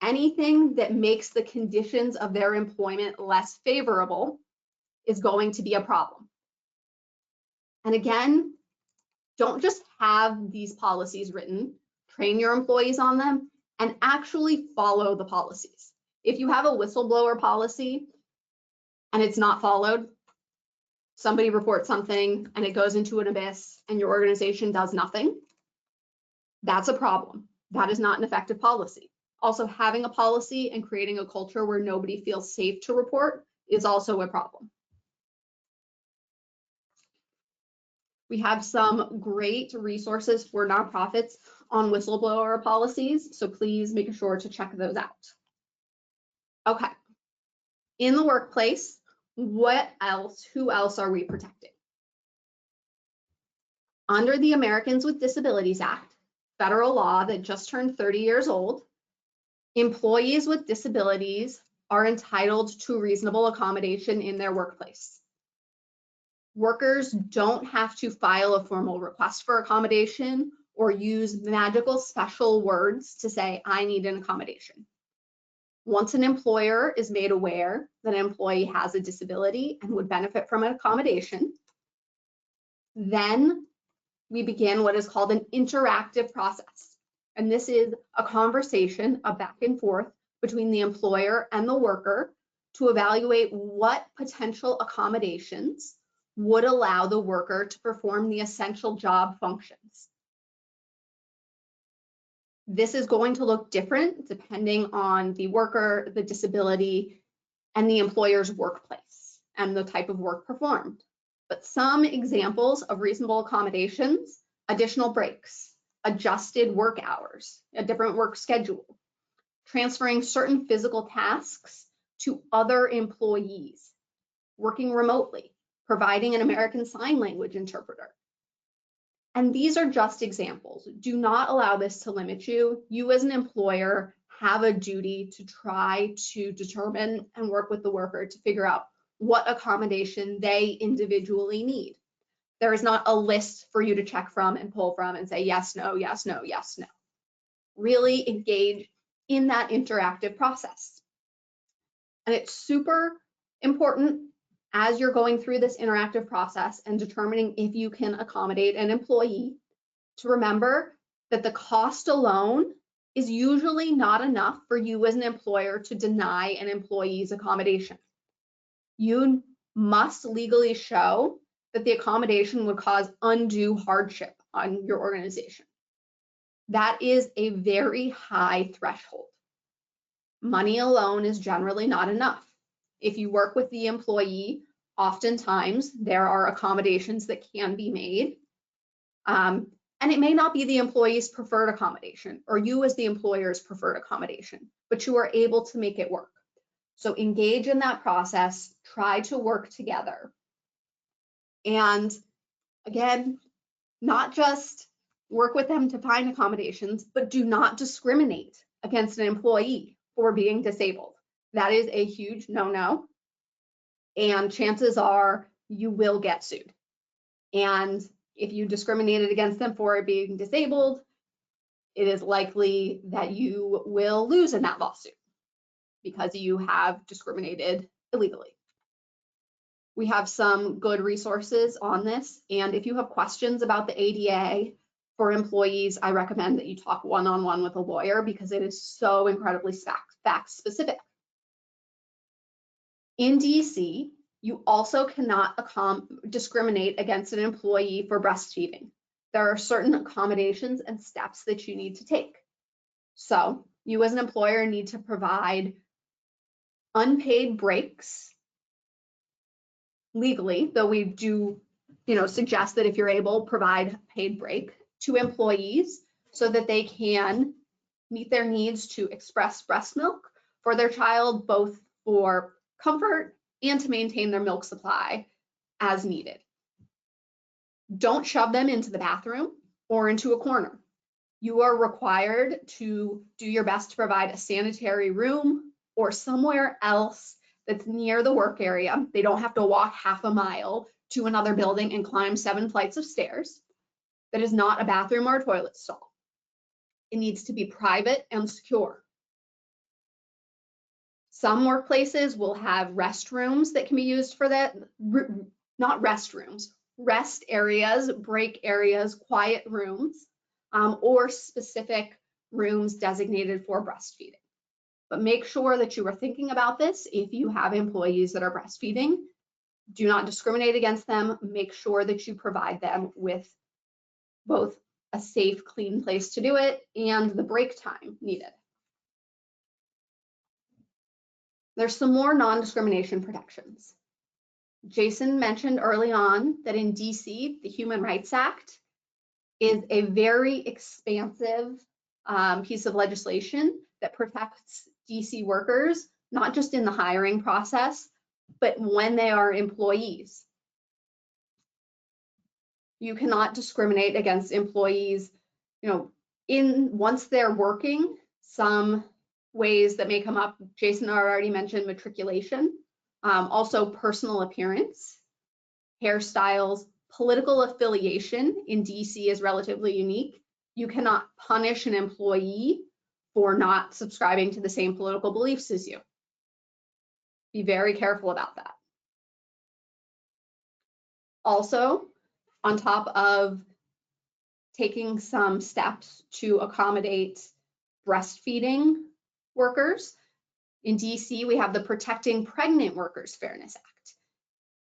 anything that makes the conditions of their employment less favorable is going to be a problem. And again, don't just have these policies written, train your employees on them, and actually follow the policies. If you have a whistleblower policy and it's not followed, somebody reports something and it goes into an abyss and your organization does nothing, that's a problem. That is not an effective policy. Also, having a policy and creating a culture where nobody feels safe to report is also a problem. We have some great resources for nonprofits on whistleblower policies, so please make sure to check those out. Okay, in the workplace, what else, who else are we protecting? Under the Americans with Disabilities Act, federal law that just turned 30 years old, employees with disabilities are entitled to reasonable accommodation in their workplace. Workers don't have to file a formal request for accommodation or use magical special words to say, I need an accommodation. Once an employer is made aware that an employee has a disability and would benefit from an accommodation, then we begin what is called an interactive process. And this is a conversation, a back and forth between the employer and the worker to evaluate what potential accommodations would allow the worker to perform the essential job functions. This is going to look different depending on the worker, the disability, and the employer's workplace and the type of work performed. But some examples of reasonable accommodations: additional breaks, adjusted work hours, a different work schedule, transferring certain physical tasks to other employees, working remotely, providing an American Sign Language interpreter. And these are just examples. Do not allow this to limit you. You as an employer have a duty to try to determine and work with the worker to figure out what accommodation they individually need. There is not a list for you to check from and pull from and say yes, no, yes, no, yes, no. Really engage in that interactive process. And it's super important as you're going through this interactive process and determining if you can accommodate an employee to remember that the cost alone is usually not enough for you as an employer to deny an employee's accommodation. You must legally show that the accommodation would cause undue hardship on your organization. That is a very high threshold. Money alone is generally not enough. If you work with the employee, oftentimes there are accommodations that can be made. And it may not be the employee's preferred accommodation or you as the employer's preferred accommodation, but you are able to make it work. So engage in that process, try to work together. And again, not just work with them to find accommodations, but do not discriminate against an employee for being disabled. That is a huge no-no. And chances are you will get sued. And if you discriminated against them for being disabled, it is likely that you will lose in that lawsuit because you have discriminated illegally. We have some good resources on this. And if you have questions about the ADA for employees, I recommend that you talk one-on-one with a lawyer because it is so incredibly fact specific. In DC, you also cannot discriminate against an employee for breastfeeding. There are certain accommodations and steps that you need to take. So you as an employer need to provide unpaid breaks legally, though we do, suggest that if you're able, provide paid break to employees so that they can meet their needs to express breast milk for their child, both for comfort and to maintain their milk supply as needed. Don't shove them into the bathroom or into a corner. You are required to do your best to provide a sanitary room or somewhere else that's near the work area. They don't have to walk half a mile to another building and climb 7 flights of stairs. That is not a bathroom or a toilet stall. It needs to be private and secure. Some workplaces will have restrooms that can be used for that. Not restrooms, rest areas, break areas, quiet rooms, or specific rooms designated for breastfeeding. But make sure that you are thinking about this if you have employees that are breastfeeding. Do not discriminate against them. Make sure that you provide them with both a safe, clean place to do it and the break time needed. There's some more non-discrimination protections. Jason mentioned early on that in DC, the Human Rights Act is a very expansive piece of legislation that protects DC workers, not just in the hiring process, but when they are employees. You cannot discriminate against employees, once they're working. Some ways that may come up, Jason already mentioned matriculation, also personal appearance, hairstyles, political affiliation in DC is relatively unique. You cannot punish an employee for not subscribing to the same political beliefs as you. Be very careful about that. Also, on top of taking some steps to accommodate breastfeeding workers, in DC, we have the Protecting Pregnant Workers Fairness Act.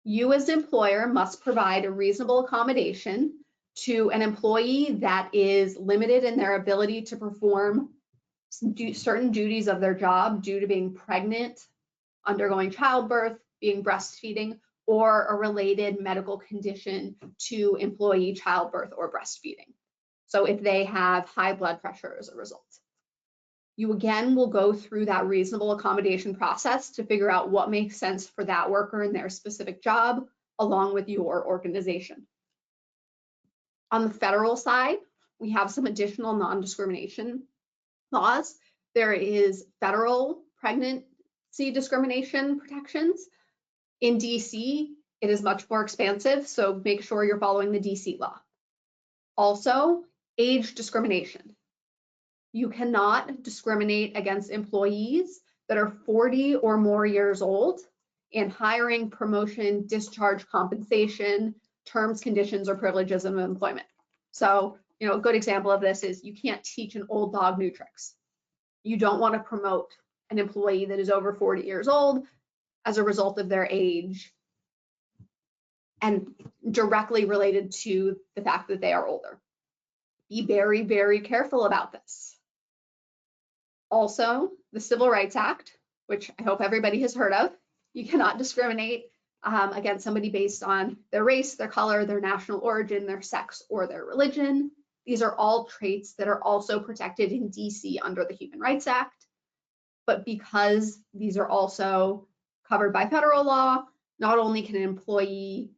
You as employer must provide a reasonable accommodation to an employee that is limited in their ability to perform certain duties of their job due to being pregnant, undergoing childbirth, being breastfeeding, or a related medical condition to employee childbirth or breastfeeding. So if they have high blood pressure as a result. You again will go through that reasonable accommodation process to figure out what makes sense for that worker in their specific job, along with your organization. On the federal side, we have some additional non-discrimination laws. There is federal pregnancy discrimination protections. In DC, it is much more expansive, so make sure you're following the DC law. Also, age discrimination. You cannot discriminate against employees that are 40 or more years old in hiring, promotion, discharge, compensation, terms, conditions, or privileges of employment. So, a good example of this is you can't teach an old dog new tricks. You don't want to promote an employee that is over 40 years old as a result of their age and directly related to the fact that they are older. Be very, very careful about this. Also, the Civil Rights Act, which I hope everybody has heard of. You cannot discriminate against somebody based on their race, their color, their national origin, their sex, or their religion. These are all traits that are also protected in DC under the Human Rights Act. But because these are also covered by federal law, not only can an employee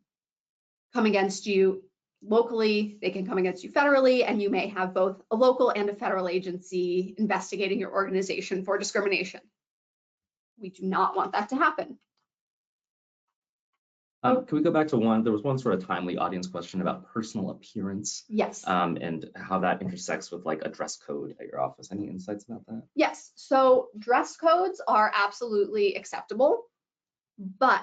come against you locally, they can come against you federally, and you may have both a local and a federal agency investigating your organization for discrimination. We do not want that to happen. Can we go back to there was one sort of timely audience question about personal appearance. Yes. And how that intersects with like a dress code at your office. Any insights about that? Yes, so dress codes are absolutely acceptable, but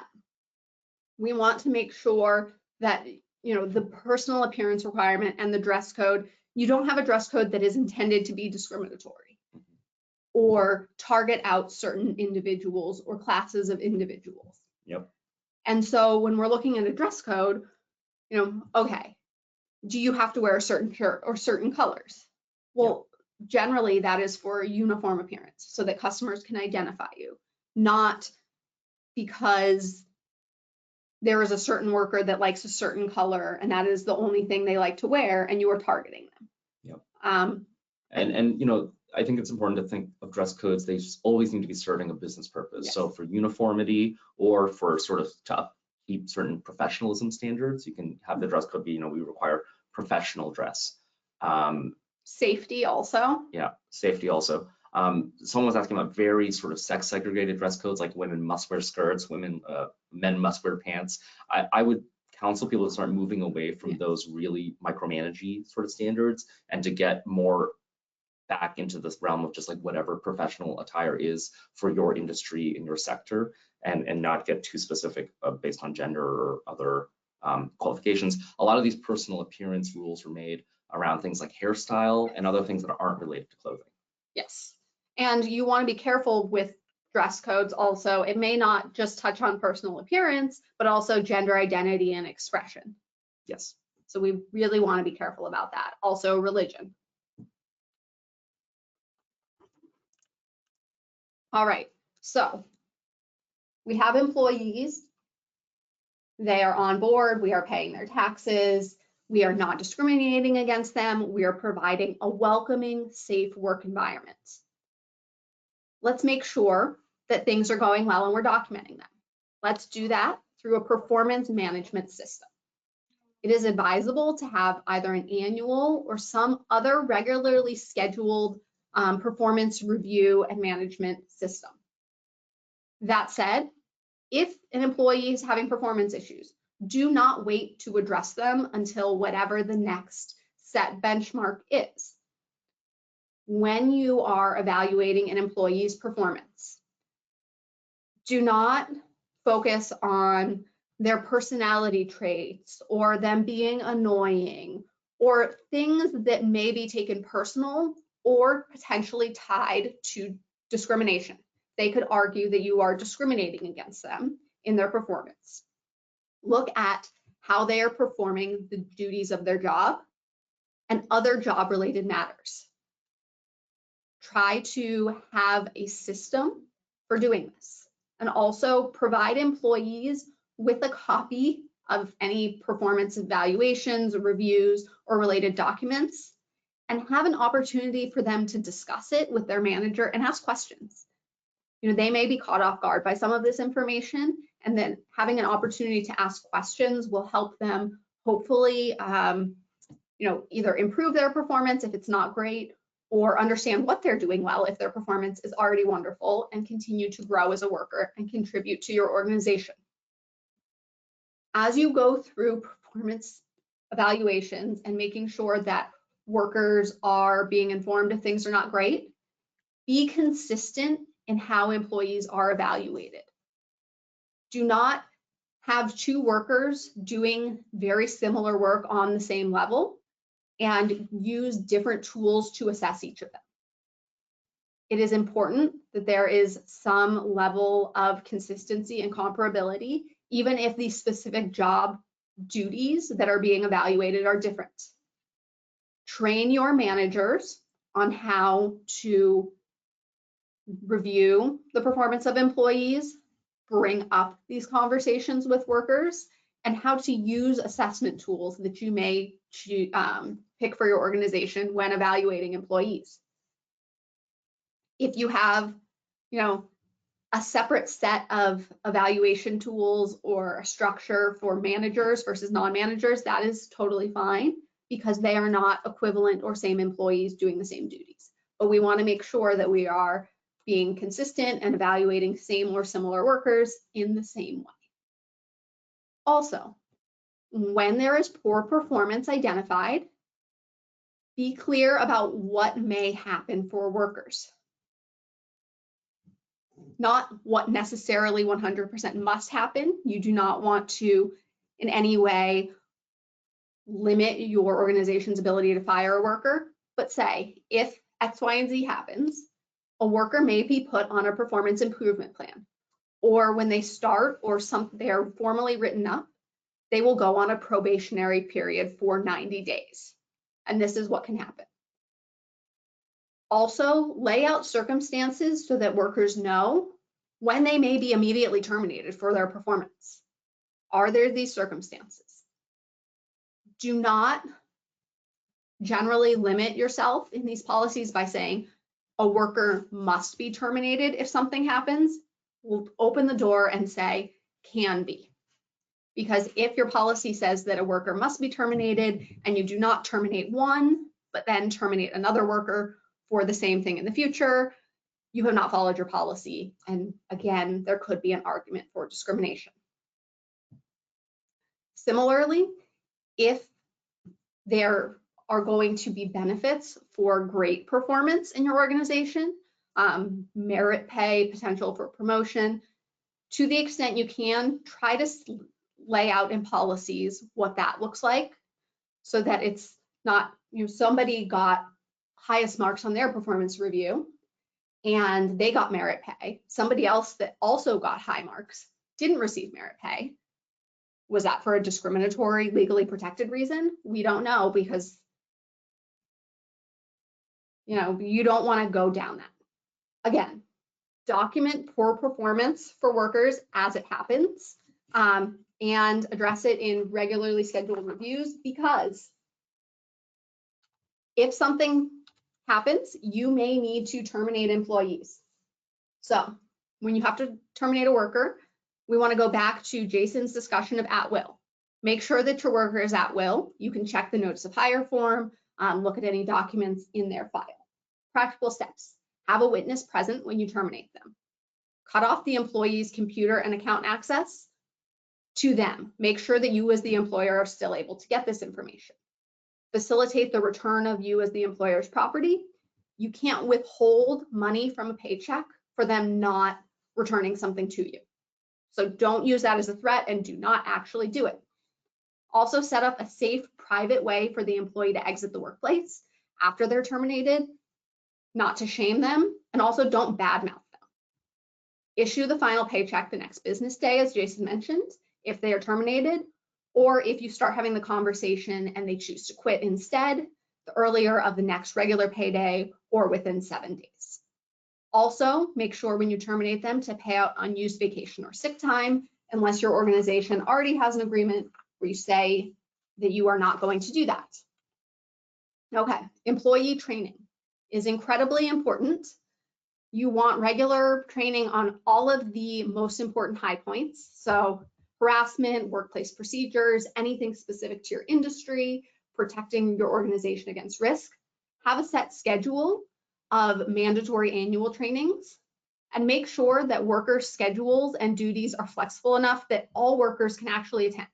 we want to make sure that the personal appearance requirement and the dress code, you don't have a dress code that is intended to be discriminatory or target out certain individuals or classes of individuals. Yep. And so when we're looking at a dress code, okay, do you have to wear a certain shirt or certain colors? Well, generally that is for a uniform appearance so that customers can identify you, not because there is a certain worker that likes a certain color and that is the only thing they like to wear and you are targeting them. Yep. And I think it's important to think of dress codes. They just always need to be serving a business purpose. Yes. So for uniformity or for sort of to keep certain professionalism standards. You can have the dress code be, we require professional dress. Safety also. Yeah, safety also. Someone was asking about very sort of sex segregated dress codes, like women must wear skirts, men must wear pants. I would counsel people to start moving away from those really micromanagey sort of standards and to get more back into this realm of just like whatever professional attire is for your industry in your sector, and not get too specific based on gender or other qualifications. A lot of these personal appearance rules are made around things like hairstyle and other things that aren't related to clothing. Yes, and you want to be careful with dress codes also. It may not just touch on personal appearance, but also gender identity and expression. Yes. So we really want to be careful about that. Also religion. All right, so we have employees. They are on board, we are paying their taxes, we are not discriminating against them, we are providing a welcoming, safe work environment. Let's make sure that things are going well and we're documenting them. Let's do that through a performance management system. It is advisable to have either an annual or some other regularly scheduled performance review and management system. That said, if an employee is having performance issues, do not wait to address them until whatever the next set benchmark is. When you are evaluating an employee's performance, do not focus on their personality traits or them being annoying or things that may be taken personal or potentially tied to discrimination. They could argue that you are discriminating against them in their performance. Look at how they are performing the duties of their job and other job-related matters. Try to have a system for doing this, and also provide employees with a copy of any performance evaluations, reviews, or related documents, and have an opportunity for them to discuss it with their manager and ask questions. They may be caught off guard by some of this information, and then having an opportunity to ask questions will help them hopefully, either improve their performance if it's not great, or understand what they're doing well if their performance is already wonderful, and continue to grow as a worker and contribute to your organization. As you go through performance evaluations and making sure that workers are being informed if things are not great, be consistent in how employees are evaluated. Do not have two workers doing very similar work on the same level and use different tools to assess each of them. It is important that there is some level of consistency and comparability, even if the specific job duties that are being evaluated are different. Train your managers on how to review the performance of employees, bring up these conversations with workers, and how to use assessment tools that you may pick for your organization when evaluating employees. If you have, a separate set of evaluation tools or a structure for managers versus non-managers, that is totally fine, because they are not equivalent or same employees doing the same duties. But we want to make sure that we are being consistent and evaluating same or similar workers in the same way. Also, when there is poor performance identified, be clear about what may happen for workers. Not what necessarily 100% must happen. You do not want to in any way limit your organization's ability to fire a worker, but say if X, Y, and Z happens, a worker may be put on a performance improvement plan, or when they start or they are formally written up, they will go on a probationary period for 90 days. And this is what can happen. Also, lay out circumstances so that workers know when they may be immediately terminated for their performance. Are there these circumstances? Do not generally limit yourself in these policies by saying a worker must be terminated if something happens. We'll open the door and say can be. Because if your policy says that a worker must be terminated and you do not terminate one, but then terminate another worker for the same thing in the future, you have not followed your policy. And again, there could be an argument for discrimination. Similarly, if there are going to be benefits for great performance in your organization, merit pay, potential for promotion, to the extent you can, try to lay out in policies what that looks like so that it's not, somebody got highest marks on their performance review and they got merit pay. Somebody else that also got high marks didn't receive merit pay. Was that for a discriminatory, legally protected reason? We don't know, because you don't want to go down that. Again, document poor performance for workers as it happens, and address it in regularly scheduled reviews, because if something happens, you may need to terminate employees. So when you have to terminate a worker, we want to go back to Jason's discussion of Atwill. Make sure that your worker is at will. You can check the notice of hire form, look at any documents in their file. Practical steps: have a witness present when you terminate them. Cut off the employee's computer and account access to them. Make sure that you as the employer are still able to get this information. Facilitate the return of you as the employer's property. You can't withhold money from a paycheck for them not returning something to you. So don't use that as a threat and do not actually do it. Also set up a safe, private way for the employee to exit the workplace after they're terminated, not to shame them, and also don't badmouth them. Issue the final paycheck the next business day, as Jason mentioned, if they are terminated, or if you start having the conversation and they choose to quit instead, the earlier of the next regular payday or within 7 days. Also, make sure when you terminate them to pay out unused vacation or sick time, unless your organization already has an agreement where you say that you are not going to do that. Okay, employee training is incredibly important. You want regular training on all of the most important high points. So harassment, workplace procedures, anything specific to your industry, protecting your organization against risk. Have a set schedule of mandatory annual trainings, and make sure that workers' schedules and duties are flexible enough that all workers can actually attend.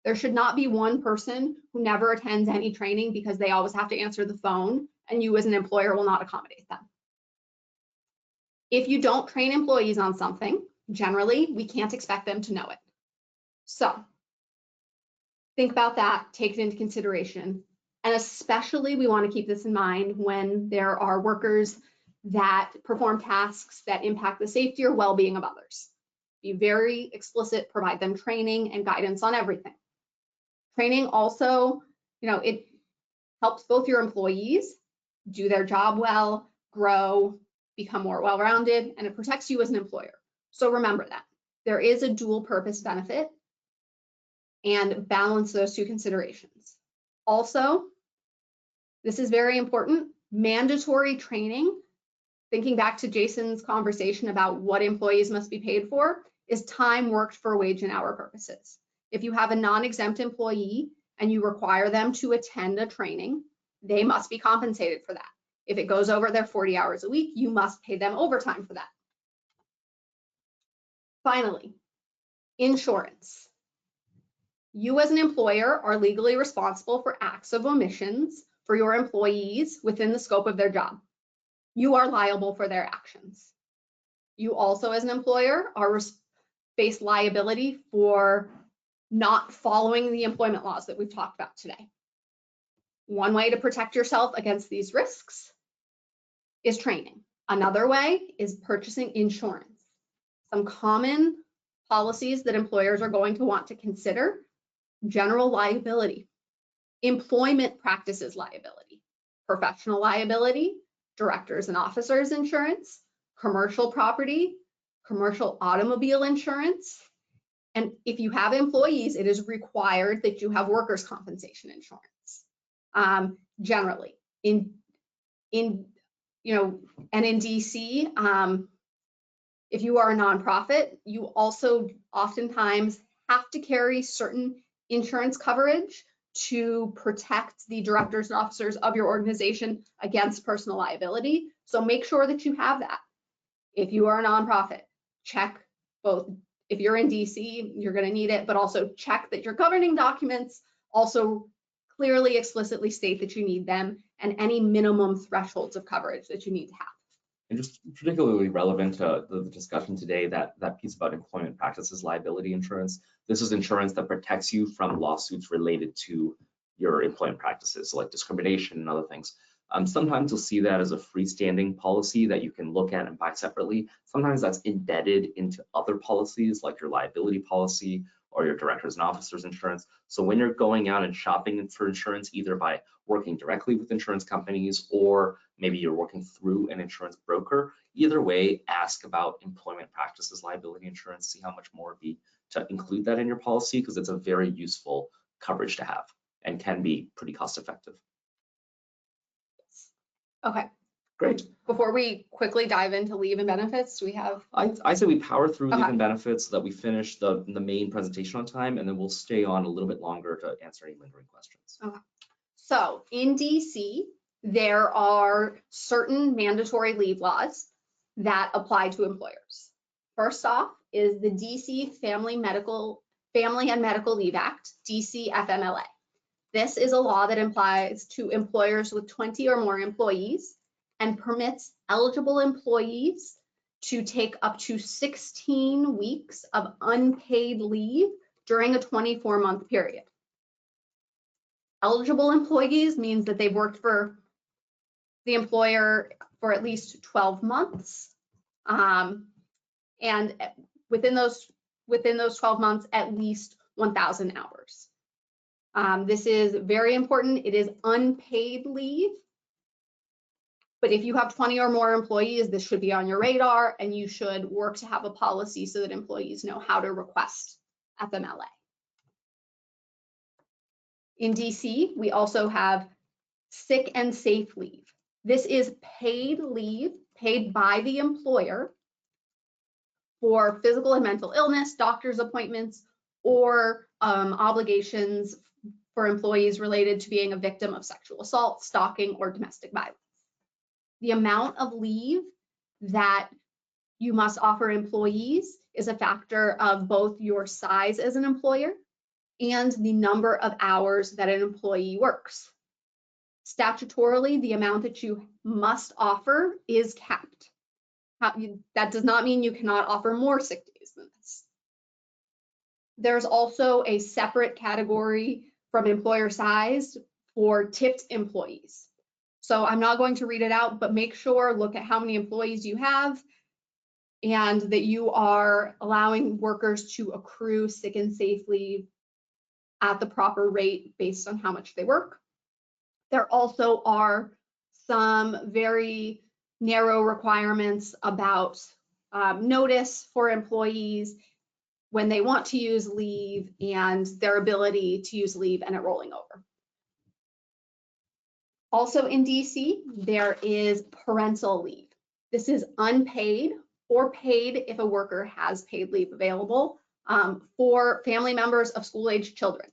There should not be one person who never attends any training because they always have to answer the phone and you as an employer will not accommodate them. If you don't train employees on something, generally, we can't expect them to know it. So think about that, take it into consideration. And especially we want to keep this in mind when there are workers that perform tasks that impact the safety or well-being of others. Be very explicit, provide them training and guidance on everything. Training also, it helps both your employees do their job well, grow, become more well-rounded, and it protects you as an employer. So remember that. There is a dual purpose benefit, and balance those two considerations. Also, this is very important, mandatory training, thinking back to Jason's conversation about what employees must be paid for, is time worked for wage and hour purposes. If you have a non-exempt employee and you require them to attend a training, they must be compensated for that. If it goes over their 40 hours a week, you must pay them overtime for that. Finally, insurance. You as an employer are legally responsible for acts of omissions for your employees within the scope of their job. You are liable for their actions. You also as an employer face liability for not following the employment laws that we've talked about today. One way to protect yourself against these risks is training. Another way is purchasing insurance. Some common policies that employers are going to want to consider: general liability, employment practices liability, professional liability, directors and officers insurance, commercial property, commercial automobile insurance. And if you have employees, it is required that you have workers' compensation insurance. Generally, in DC, if you are a nonprofit, you also oftentimes have to carry certain insurance coverage to protect the directors and officers of your organization against personal liability. So make sure that you have that. If you are a nonprofit, check both. If you're in DC, you're going to need it, but also check that your governing documents also clearly, explicitly state that you need them and any minimum thresholds of coverage that you need to have. And just particularly relevant to the discussion today, that piece about employment practices liability insurance. This is insurance that protects you from lawsuits related to your employment practices, so like discrimination and other things. Sometimes you'll see that as a freestanding policy that you can look at and buy separately. Sometimes that's embedded into other policies like your liability policy or your directors and officers insurance. So when you're going out and shopping for insurance, either by working directly with insurance companies or maybe you're working through an insurance broker, either way, ask about employment practices liability insurance, see how much more would be to include that in your policy, because it's a very useful coverage to have and can be pretty cost effective. Okay. Great. Before we quickly dive into leave and benefits, we have. I say we power through Okay. leave and benefits so that we finish the main presentation on time, and then we'll stay on a little bit longer to answer any lingering questions. Okay. So in DC, there are certain mandatory leave laws that apply to employers. First off is the DC Family and Medical Leave Act, DC FMLA. This is a law that applies to employers with 20 or more employees and permits eligible employees to take up to 16 weeks of unpaid leave during a 24-month period. Eligible employees means that they've worked for the employer for at least 12 months. And within those 12 months, at least 1,000 hours. This is very important. It is unpaid leave. But if you have 20 or more employees, this should be on your radar, and you should work to have a policy so that employees know how to request FMLA. In DC, we also have sick and safe leave. This is paid leave paid by the employer for physical and mental illness, doctor's appointments, or obligations for employees related to being a victim of sexual assault, stalking, or domestic violence. The amount of leave that you must offer employees is a factor of both your size as an employer and the number of hours that an employee works. Statutorily, the amount that you must offer is capped. That does not mean you cannot offer more sick days than this. There's also a separate category from employer size for tipped employees. So I'm not going to read it out, but make sure, look at how many employees you have and that you are allowing workers to accrue sick and safe leave at the proper rate based on how much they work. There also are some very narrow requirements about notice for employees when they want to use leave and their ability to use leave and it rolling over. Also in DC, there is parental leave. This is unpaid or paid if a worker has paid leave available for family members of school-aged children.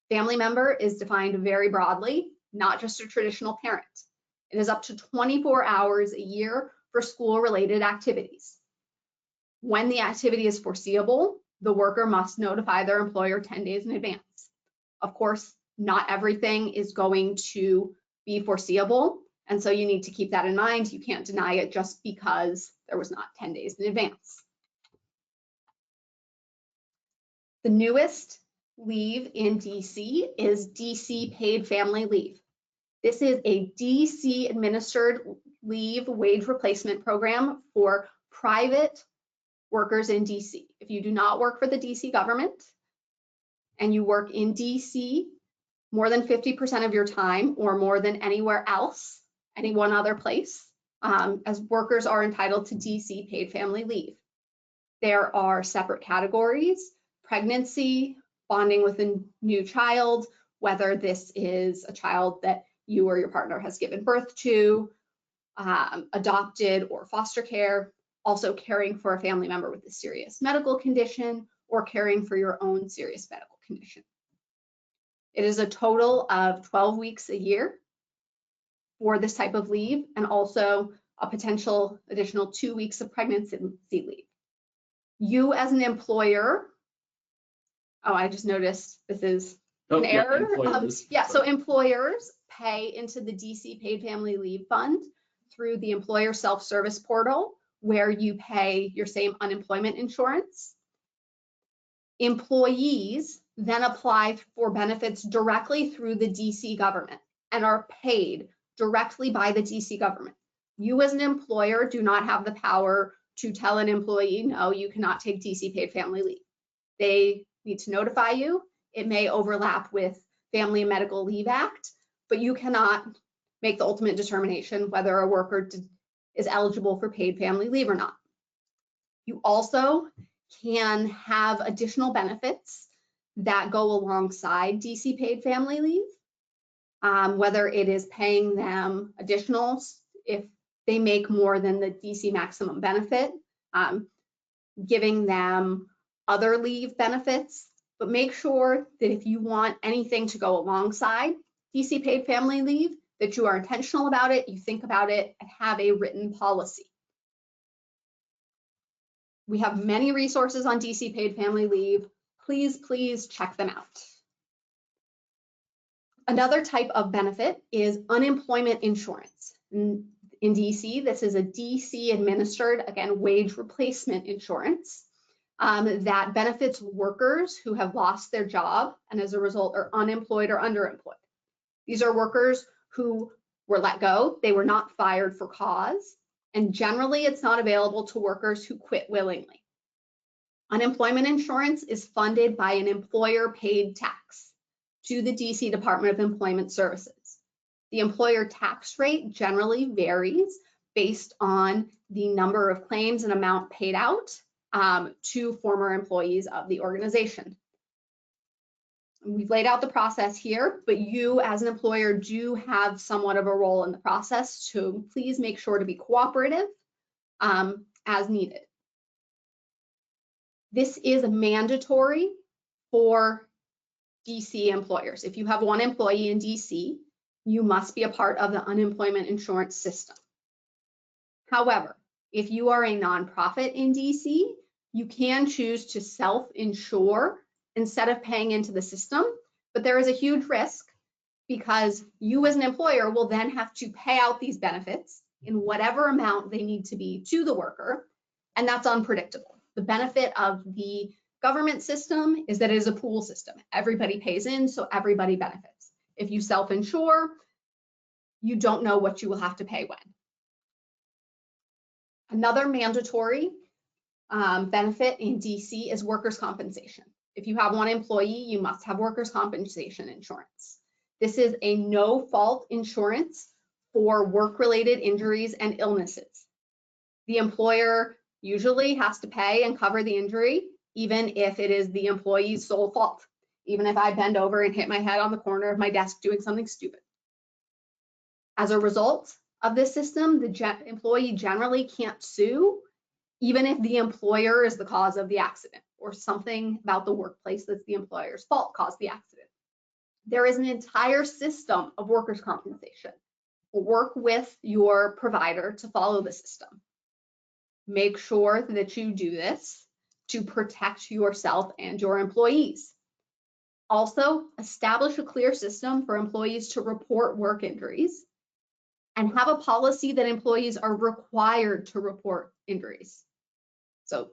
Family member is defined very broadly, not just a traditional parent. It is up to 24 hours a year for school-related activities. When the activity is foreseeable, the worker must notify their employer 10 days in advance. Of course, not everything is going to be foreseeable, and so you need to keep that in mind. You can't deny it just because there was not 10 days in advance. The newest leave in DC is DC paid family leave. This is a DC administered leave wage replacement program for private workers in DC. If you do not work for the DC government and you work in DC more than 50% of your time or more than anywhere else, any one other place, as workers are entitled to DC paid family leave. There are separate categories: pregnancy, bonding with a new child, whether this is a child that you or your partner has given birth to, adopted or foster care, also caring for a family member with a serious medical condition, or caring for your own serious medical condition. It is a total of 12 weeks a year for this type of leave, and also a potential additional 2 weeks of pregnancy leave. You as an employer, oh, I just noticed this is an error. So employers pay into the DC Paid Family Leave Fund through the employer self-service portal, where you pay your same unemployment insurance. Employees then apply for benefits directly through the DC government and are paid directly by the DC government. You as an employer do not have the power to tell an employee, no, you cannot take DC paid family leave. They need to notify you. It may overlap with Family and Medical Leave Act, but you cannot make the ultimate determination whether a worker is eligible for paid family leave or not. You also can have additional benefits that go alongside DC paid family leave, whether it is paying them additionals if they make more than the DC maximum benefit, giving them other leave benefits, but make sure that if you want anything to go alongside DC paid family leave, that you are intentional about it, you think about it, and have a written policy. We have many resources on DC paid family leave. Please check them out. Another type of benefit is unemployment insurance. In DC, this is a DC administered, again, wage replacement insurance that benefits workers who have lost their job and as a result are unemployed or underemployed. These are workers who were let go, they were not fired for cause, and generally it's not available to workers who quit willingly. Unemployment insurance is funded by an employer paid tax to the DC Department of Employment Services. The employer tax rate generally varies based on the number of claims and amount paid out to former employees of the organization. We've laid out the process here, but you as an employer do have somewhat of a role in the process, so please make sure to be cooperative as needed. This is mandatory for DC employers. If you have one employee in DC, you must be a part of the unemployment insurance system. However, if you are a nonprofit in DC, you can choose to self-insure instead of paying into the system, but there is a huge risk because you as an employer will then have to pay out these benefits in whatever amount they need to be to the worker, and that's unpredictable. The benefit of the government system is that it is a pool system. Everybody pays in, so everybody benefits. If you self-insure, you don't know what you will have to pay when. Another mandatory benefit in DC is workers' compensation. If you have one employee, you must have workers' compensation insurance. This is a no-fault insurance for work-related injuries and illnesses. The employer usually has to pay and cover the injury, even if it is the employee's sole fault, even if I bend over and hit my head on the corner of my desk doing something stupid. As a result of this system, the employee generally can't sue, even if the employer is the cause of the accident or something about the workplace that's the employer's fault caused the accident. There is an entire system of workers' compensation. Work with your provider to follow the system. Make sure that you do this to protect yourself and your employees. Also, establish a clear system for employees to report work injuries and have a policy that employees are required to report injuries. So,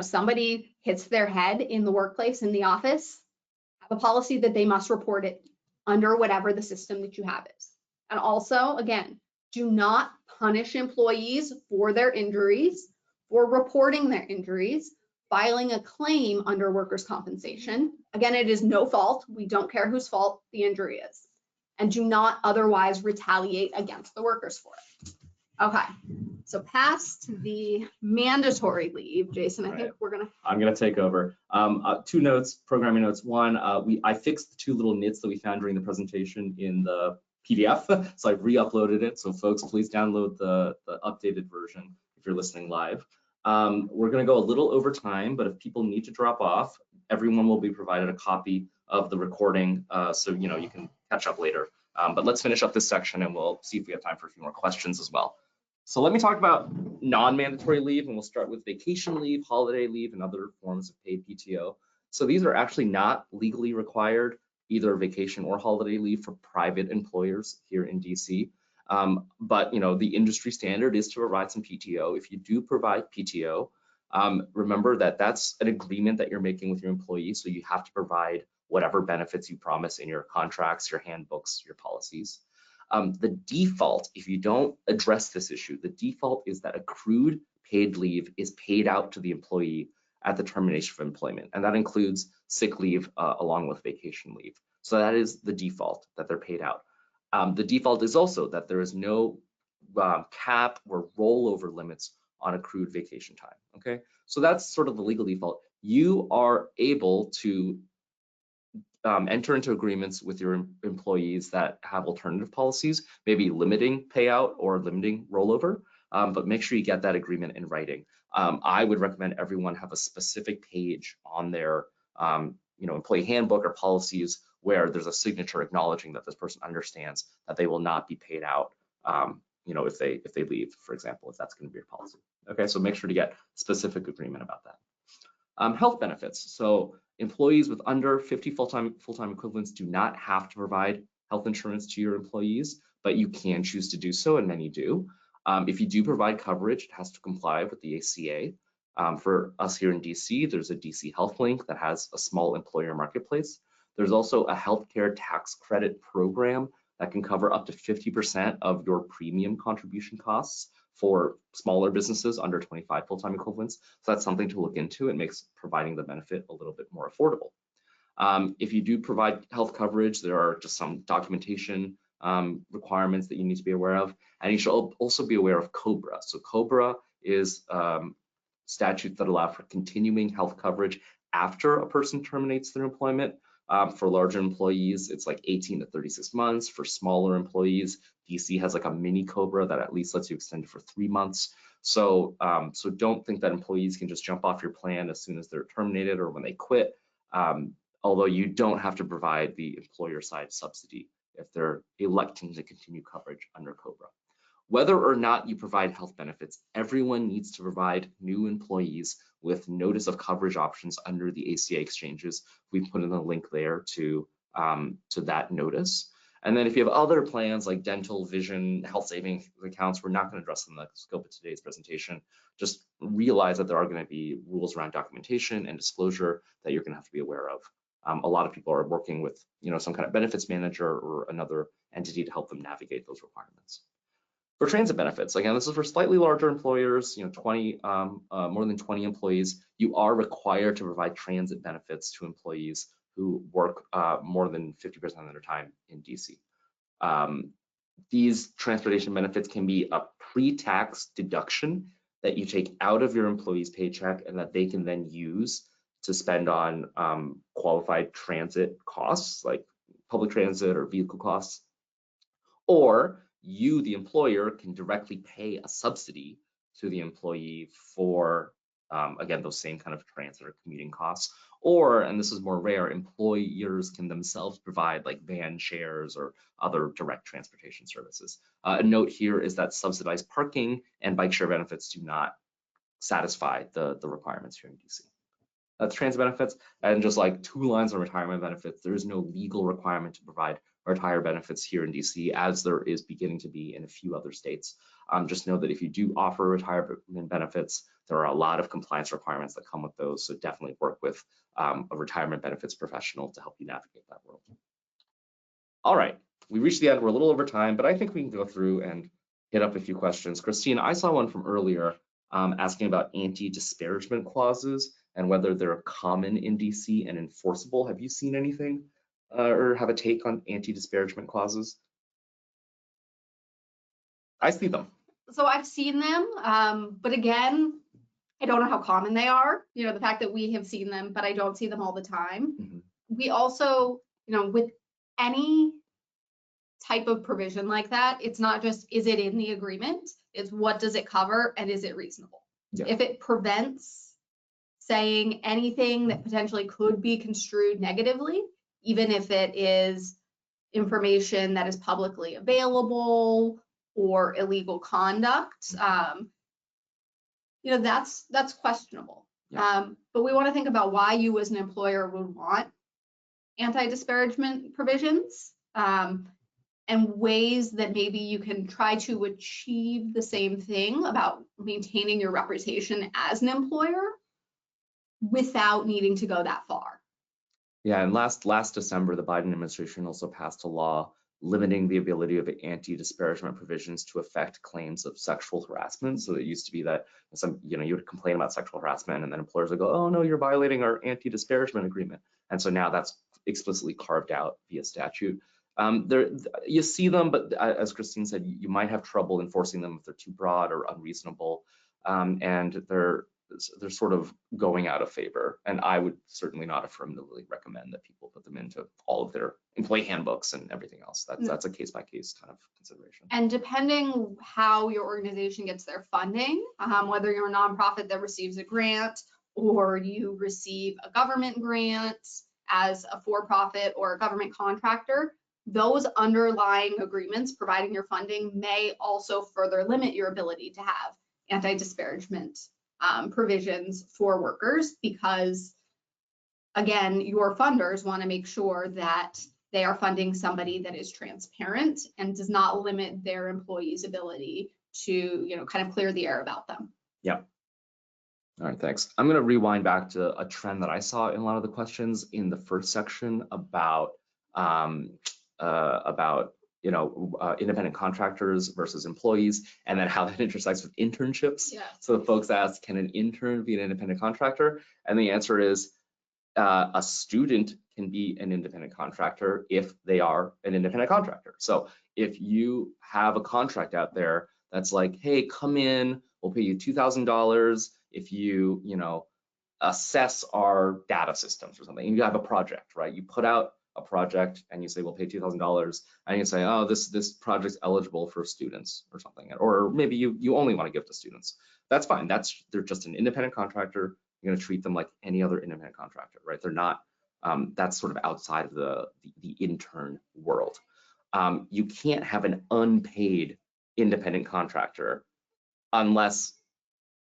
somebody hits their head in the workplace, in the office, have a policy that they must report it under whatever the system that you have is. And also, again, do not punish employees for their injuries, for reporting their injuries, filing a claim under workers' compensation. Again, it is no fault. We don't care whose fault the injury is. And do not otherwise retaliate against the workers for it. Okay, so past the mandatory leave, Jason, I think I'm gonna take over. 2 notes, programming notes. One, I fixed the 2 little nits that we found during the presentation in the PDF, so I re-uploaded it. So folks, please download the updated version if you're listening live. We're going to go a little over time, but if people need to drop off, everyone will be provided a copy of the recording, so you can catch up later. But let's finish up this section and we'll see if we have time for a few more questions as well. So let me talk about non-mandatory leave, and we'll start with vacation leave, holiday leave, and other forms of paid PTO. So these are actually not legally required, either vacation or holiday leave for private employers here in DC. But the industry standard is to provide some PTO. If you do provide PTO, remember that that's an agreement that you're making with your employees, so you have to provide whatever benefits you promise in your contracts, your handbooks, your policies. The default, if you don't address this issue, the default is that accrued paid leave is paid out to the employee at the termination of employment, and that includes sick leave along with vacation leave. So that is the default, that they're paid out. The default is also that there is no cap or rollover limits on accrued vacation time, okay? So that's sort of the legal default. You are able to enter into agreements with your employees that have alternative policies, maybe limiting payout or limiting rollover, but make sure you get that agreement in writing. I would recommend everyone have a specific page on their employee handbook or policies where there's a signature acknowledging that this person understands that they will not be paid out if they leave, for example, if that's going to be your policy. Okay, so make sure to get specific agreement about that. Health benefits. So employees with under 50 full-time equivalents do not have to provide health insurance to your employees, but you can choose to do so, and many do. If you do provide coverage, it has to comply with the ACA. For us here in DC, there's a DC Health Link that has a small employer marketplace. There's also a healthcare tax credit program that can cover up to 50% of your premium contribution costs for smaller businesses under 25 full-time equivalents. So that's something to look into. It makes providing the benefit a little bit more affordable. If you do provide health coverage, there are just some documentation requirements that you need to be aware of. And you should also be aware of COBRA. So COBRA is statutes that allow for continuing health coverage after a person terminates their employment. For larger employees, it's like 18 to 36 months. For smaller employees, DC has like a mini COBRA that at least lets you extend it for 3 months. So don't think that employees can just jump off your plan as soon as they're terminated or when they quit, although you don't have to provide the employer side subsidy if they're electing to continue coverage under COBRA. Whether or not you provide health benefits, everyone needs to provide new employees with notice of coverage options under the ACA exchanges. We put in a link there to that notice. And then if you have other plans like dental, vision, health savings accounts, we're not going to address them in the scope of today's presentation. Just realize that there are going to be rules around documentation and disclosure that you're going to have to be aware of. A lot of people are working with some kind of benefits manager or another entity to help them navigate those requirements. For transit benefits, again, this is for slightly larger employers, more than 20 employees. You are required to provide transit benefits to employees who work more than 50% of their time in DC. These transportation benefits can be a pre-tax deduction that you take out of your employee's paycheck and that they can then use to spend on qualified transit costs like public transit or vehicle costs. Or you, the employer, can directly pay a subsidy to the employee for, again, those same kind of transit or commuting costs. Or, and this is more rare, employers can themselves provide like van shares or other direct transportation services. A note here is that subsidized parking and bike share benefits do not satisfy the requirements here in DC. That's transit benefits. And just like 2 lines on retirement benefits, there is no legal requirement to provide retire benefits here in DC, as there is beginning to be in a few other states. Just know that if you do offer retirement benefits, there are a lot of compliance requirements that come with those. So definitely work with a retirement benefits professional to help you navigate that world. All right, we reached the end. We're a little over time, but I think we can go through and hit up a few questions. Christine, I saw one from earlier asking about anti-disparagement clauses and whether they're common in DC and enforceable. Have you seen anything or have a take on anti-disparagement clauses? I see them. So I've seen them, but again, I don't know how common they are. The fact that we have seen them, but I don't see them all the time. Mm-hmm. We also, with any type of provision like that, it's not just, is it in the agreement? It's what does it cover and is it reasonable? Yeah. If it prevents saying anything that potentially could be construed negatively, even if it is information that is publicly available or illegal conduct, that's questionable. Yeah. But we want to think about why you as an employer would want anti-disparagement provisions, and ways that maybe you can try to achieve the same thing about maintaining your reputation as an employer without needing to go that far. Yeah, and last December, the Biden administration also passed a law limiting the ability of anti-disparagement provisions to affect claims of sexual harassment. So it used to be that you would complain about sexual harassment, and then employers would go, "Oh no, you're violating our anti-disparagement agreement." And so now that's explicitly carved out via statute. You see them, but as Christine said, you might have trouble enforcing them if they're too broad or unreasonable, and they're sort of going out of favor. And I would certainly not affirmatively recommend that people put them into all of their employee handbooks and everything else. That's a case-by-case kind of consideration. And depending how your organization gets their funding, whether you're a nonprofit that receives a grant or you receive a government grant as a for-profit or a government contractor, those underlying agreements providing your funding may also further limit your ability to have anti-disparagement provisions for workers, because again, your funders want to make sure that they are funding somebody that is transparent and does not limit their employees' ability to, kind of clear the air about them. Yeah. All right, thanks. I'm going to rewind back to a trend that I saw in a lot of the questions in the first section about independent contractors versus employees, and then how that intersects with internships. Yes. So the folks asked, can an intern be an independent contractor? And the answer is a student can be an independent contractor if they are an independent contractor. So if you have a contract out there that's like, hey, come in, we'll pay you $2,000 if you, assess our data systems or something, and you have a project, right? You put out a project and you say, we'll pay $2,000, and you say, oh, this project's eligible for students or something, or maybe you only want to give to students. That's fine. They're just an independent contractor. You're going to treat them like any other independent contractor, right? They're not. That's sort of outside of the intern world. You can't have an unpaid independent contractor unless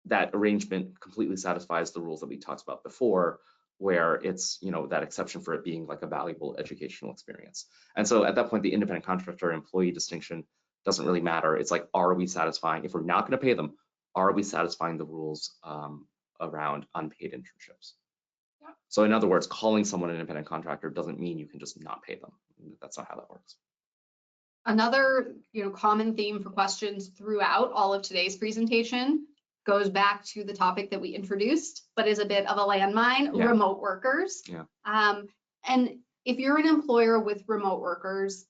that arrangement completely satisfies the rules that we talked about before, where it's, that exception for it being like a valuable educational experience. And so at that point, the independent contractor employee distinction doesn't really matter. It's like, are we satisfying, if we're not going to pay them, are we satisfying the rules around unpaid internships? Yeah. So in other words, calling someone an independent contractor doesn't mean you can just not pay them. That's not how that works. Another, common theme for questions throughout all of today's presentation goes back to the topic that we introduced, but is a bit of a landmine, yeah. Remote workers. Yeah. And if you're an employer with remote workers,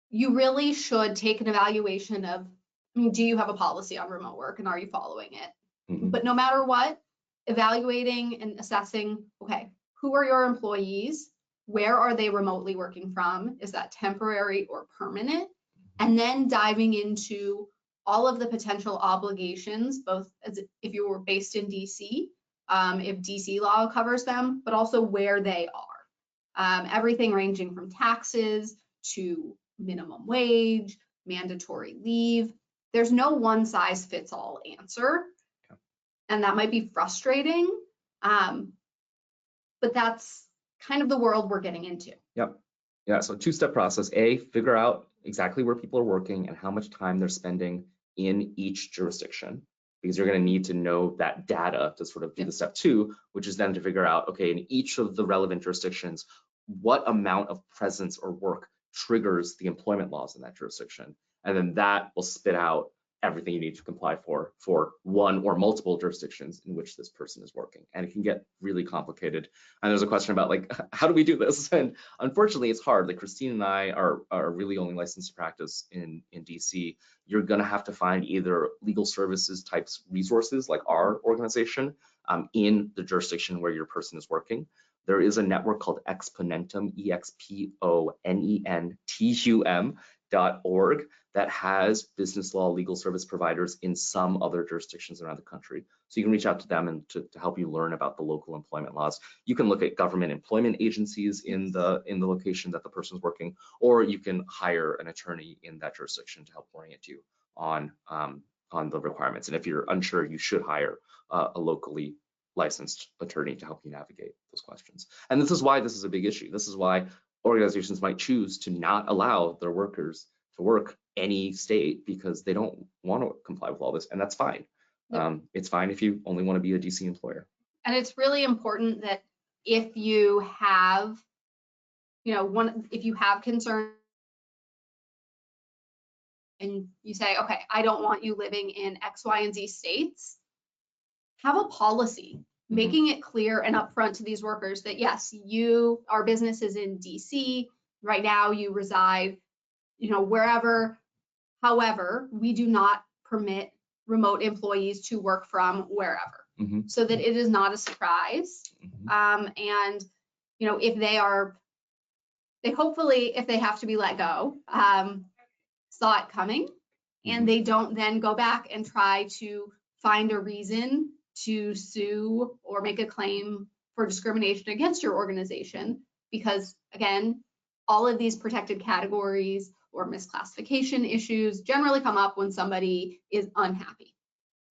you really should take an evaluation of, do you have a policy on remote work and are you following it? Mm-hmm. But no matter what, evaluating and assessing, okay, who are your employees? Where are they remotely working from? Is that temporary or permanent? And then diving into all of the potential obligations, both as if you were based in DC, if DC law covers them, but also where they are. Everything ranging from taxes to minimum wage, mandatory leave. There's no one size fits all answer. Yeah. And that might be frustrating, but that's kind of the world we're getting into. Yep. Yeah, so two-step process. A, figure out exactly where people are working and how much time they're spending in each jurisdiction, because you're going to need to know that data to sort of do the step two, which is then to figure out, okay, in each of the relevant jurisdictions, what amount of presence or work triggers the employment laws in that jurisdiction. And then that will spit out everything you need to comply for one or multiple jurisdictions in which this person is working. And it can get really complicated. And there's a question about like, how do we do this? And unfortunately, it's hard. Like Christine and I are really only licensed to practice in DC. You're gonna have to find either legal services types resources like our organization in the jurisdiction where your person is working. There is a network called Exponentum, EXPONENTUM.org, that has business law legal service providers in some other jurisdictions around the country. So you can reach out to them and to help you learn about the local employment laws. You can look at government employment agencies in the location that the person's working, or you can hire an attorney in that jurisdiction to help orient you on the requirements. And if you're unsure, you should hire a locally licensed attorney to help you navigate those questions. And this is why this is a big issue. This is why organizations might choose to not allow their workers to work any state because they don't want to comply with all this, and that's fine. Yep. It's fine if you only want to be a DC employer. And it's really important that if you have, if you have concern and you say, okay, I don't want you living in X, Y, and Z states, have a policy making it clear and upfront to these workers that yes, our business is in DC right now, you reside, wherever. However, we do not permit remote employees to work from wherever, so that it is not a surprise. And if they hopefully, if they have to be let go, saw it coming, and they don't then go back and try to find a reason to sue or make a claim for discrimination against your organization, because again, all of these protected categories or misclassification issues generally come up when somebody is unhappy.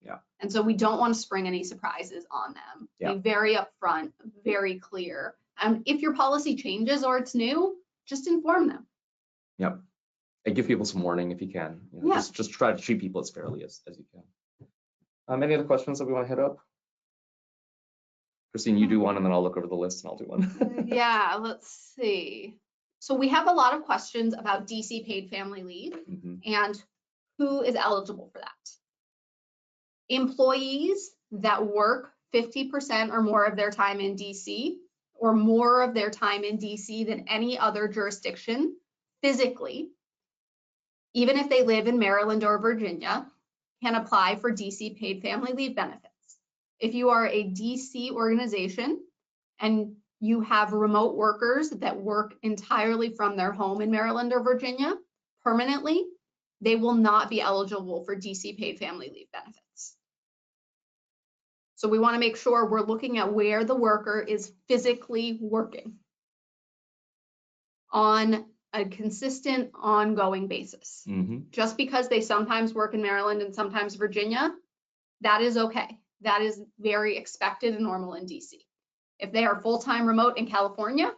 Yeah. And so we don't want to spring any surprises on them. Yeah. Be very upfront, very clear. And if your policy changes or it's new, just inform them. Yep. And give people some warning if you can. Just try to treat people as fairly as you can. Any other questions that we want to hit up? Christine, you do one, and then I'll look over the list and I'll do one. Yeah, let's see. So we have a lot of questions about DC paid family leave and who is eligible for that. Employees that work 50% or more of their time in DC, or more of their time in DC than any other jurisdiction physically, even if they live in Maryland or Virginia, can apply for DC paid family leave benefits. If you are a DC organization and you have remote workers that work entirely from their home in Maryland or Virginia permanently, they will not be eligible for DC paid family leave benefits. So we want to make sure we're looking at where the worker is physically working on a consistent, ongoing basis. Just because they sometimes work in Maryland and sometimes Virginia, that is okay. That is very expected and normal in DC. If they are full-time remote in California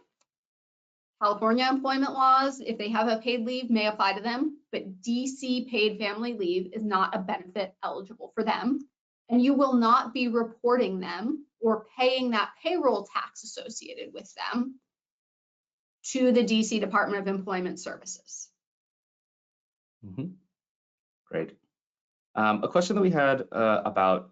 employment laws, if they have a paid leave, may apply to them, but DC paid family leave is not a benefit eligible for them. And you will not be reporting them or paying that payroll tax associated with them to the DC Department of Employment Services. Great. A question that we had about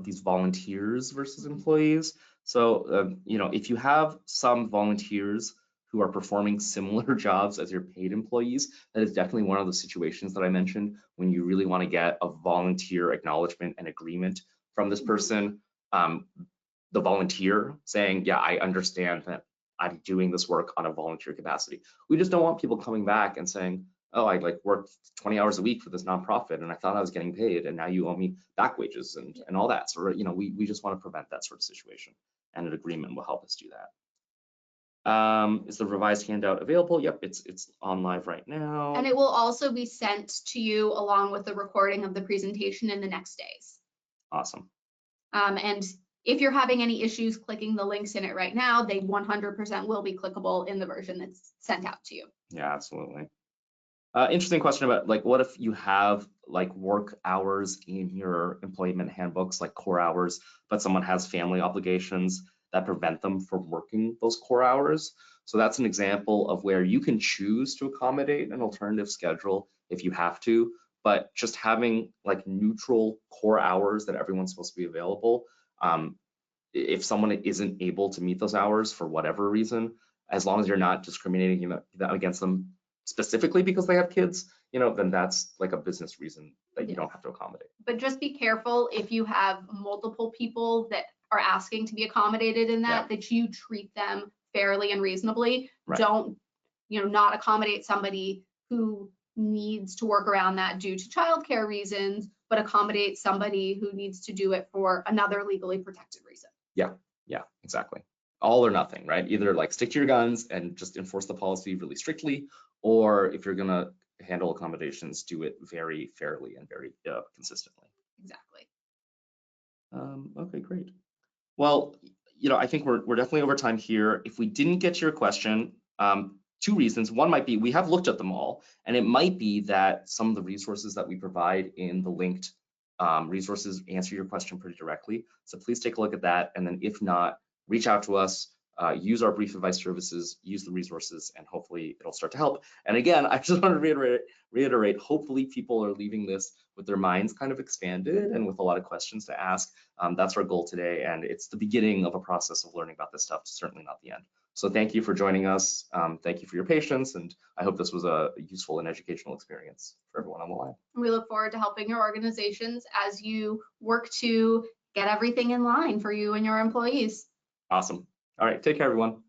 these volunteers versus employees. So, if you have some volunteers who are performing similar jobs as your paid employees, that is definitely one of the situations that I mentioned when you really want to get a volunteer acknowledgement and agreement from this person. The volunteer saying, yeah, I understand that I'm doing this work on a volunteer capacity. We just don't want people coming back and saying, oh, I worked 20 hours a week for this nonprofit and I thought I was getting paid and now you owe me back wages and all that. So, we just want to prevent that sort of situation, and an agreement will help us do that. Is the revised handout available? Yep, it's on live right now. And it will also be sent to you along with the recording of the presentation in the next days. Awesome. And if you're having any issues clicking the links in it right now, they 100% will be clickable in the version that's sent out to you. Yeah, absolutely. Interesting question about what if you have work hours in your employment handbooks, like core hours, but someone has family obligations that prevent them from working those core hours. So that's an example of where you can choose to accommodate an alternative schedule if you have to, but just having neutral core hours that everyone's supposed to be available. If someone isn't able to meet those hours for whatever reason, as long as you're not discriminating against them specifically because they have kids, then that's a business reason that you don't have to accommodate. But just be careful if you have multiple people that are asking to be accommodated in that, that you treat them fairly and reasonably. Right. Don't, not accommodate somebody who needs to work around that due to childcare reasons, but accommodate somebody who needs to do it for another legally protected reason. Yeah, exactly. All or nothing, right? Either like stick to your guns and just enforce the policy really strictly, or if you're gonna handle accommodations, do it very fairly and very consistently. Exactly. Okay, great. Well, I think we're definitely over time here. If we didn't get to your question, two reasons. One might be we have looked at them all, and it might be that some of the resources that we provide in the linked resources answer your question pretty directly. So please take a look at that, and then if not, reach out to us, use our brief advice services, use the resources, and hopefully it'll start to help. And again, I just want to reiterate, hopefully people are leaving this with their minds kind of expanded and with a lot of questions to ask. That's our goal today, and it's the beginning of a process of learning about this stuff, certainly not the end. So thank you for joining us. Thank you for your patience, and I hope this was a useful and educational experience for everyone on the line. We look forward to helping your organizations as you work to get everything in line for you and your employees. Awesome. All right, take care, everyone.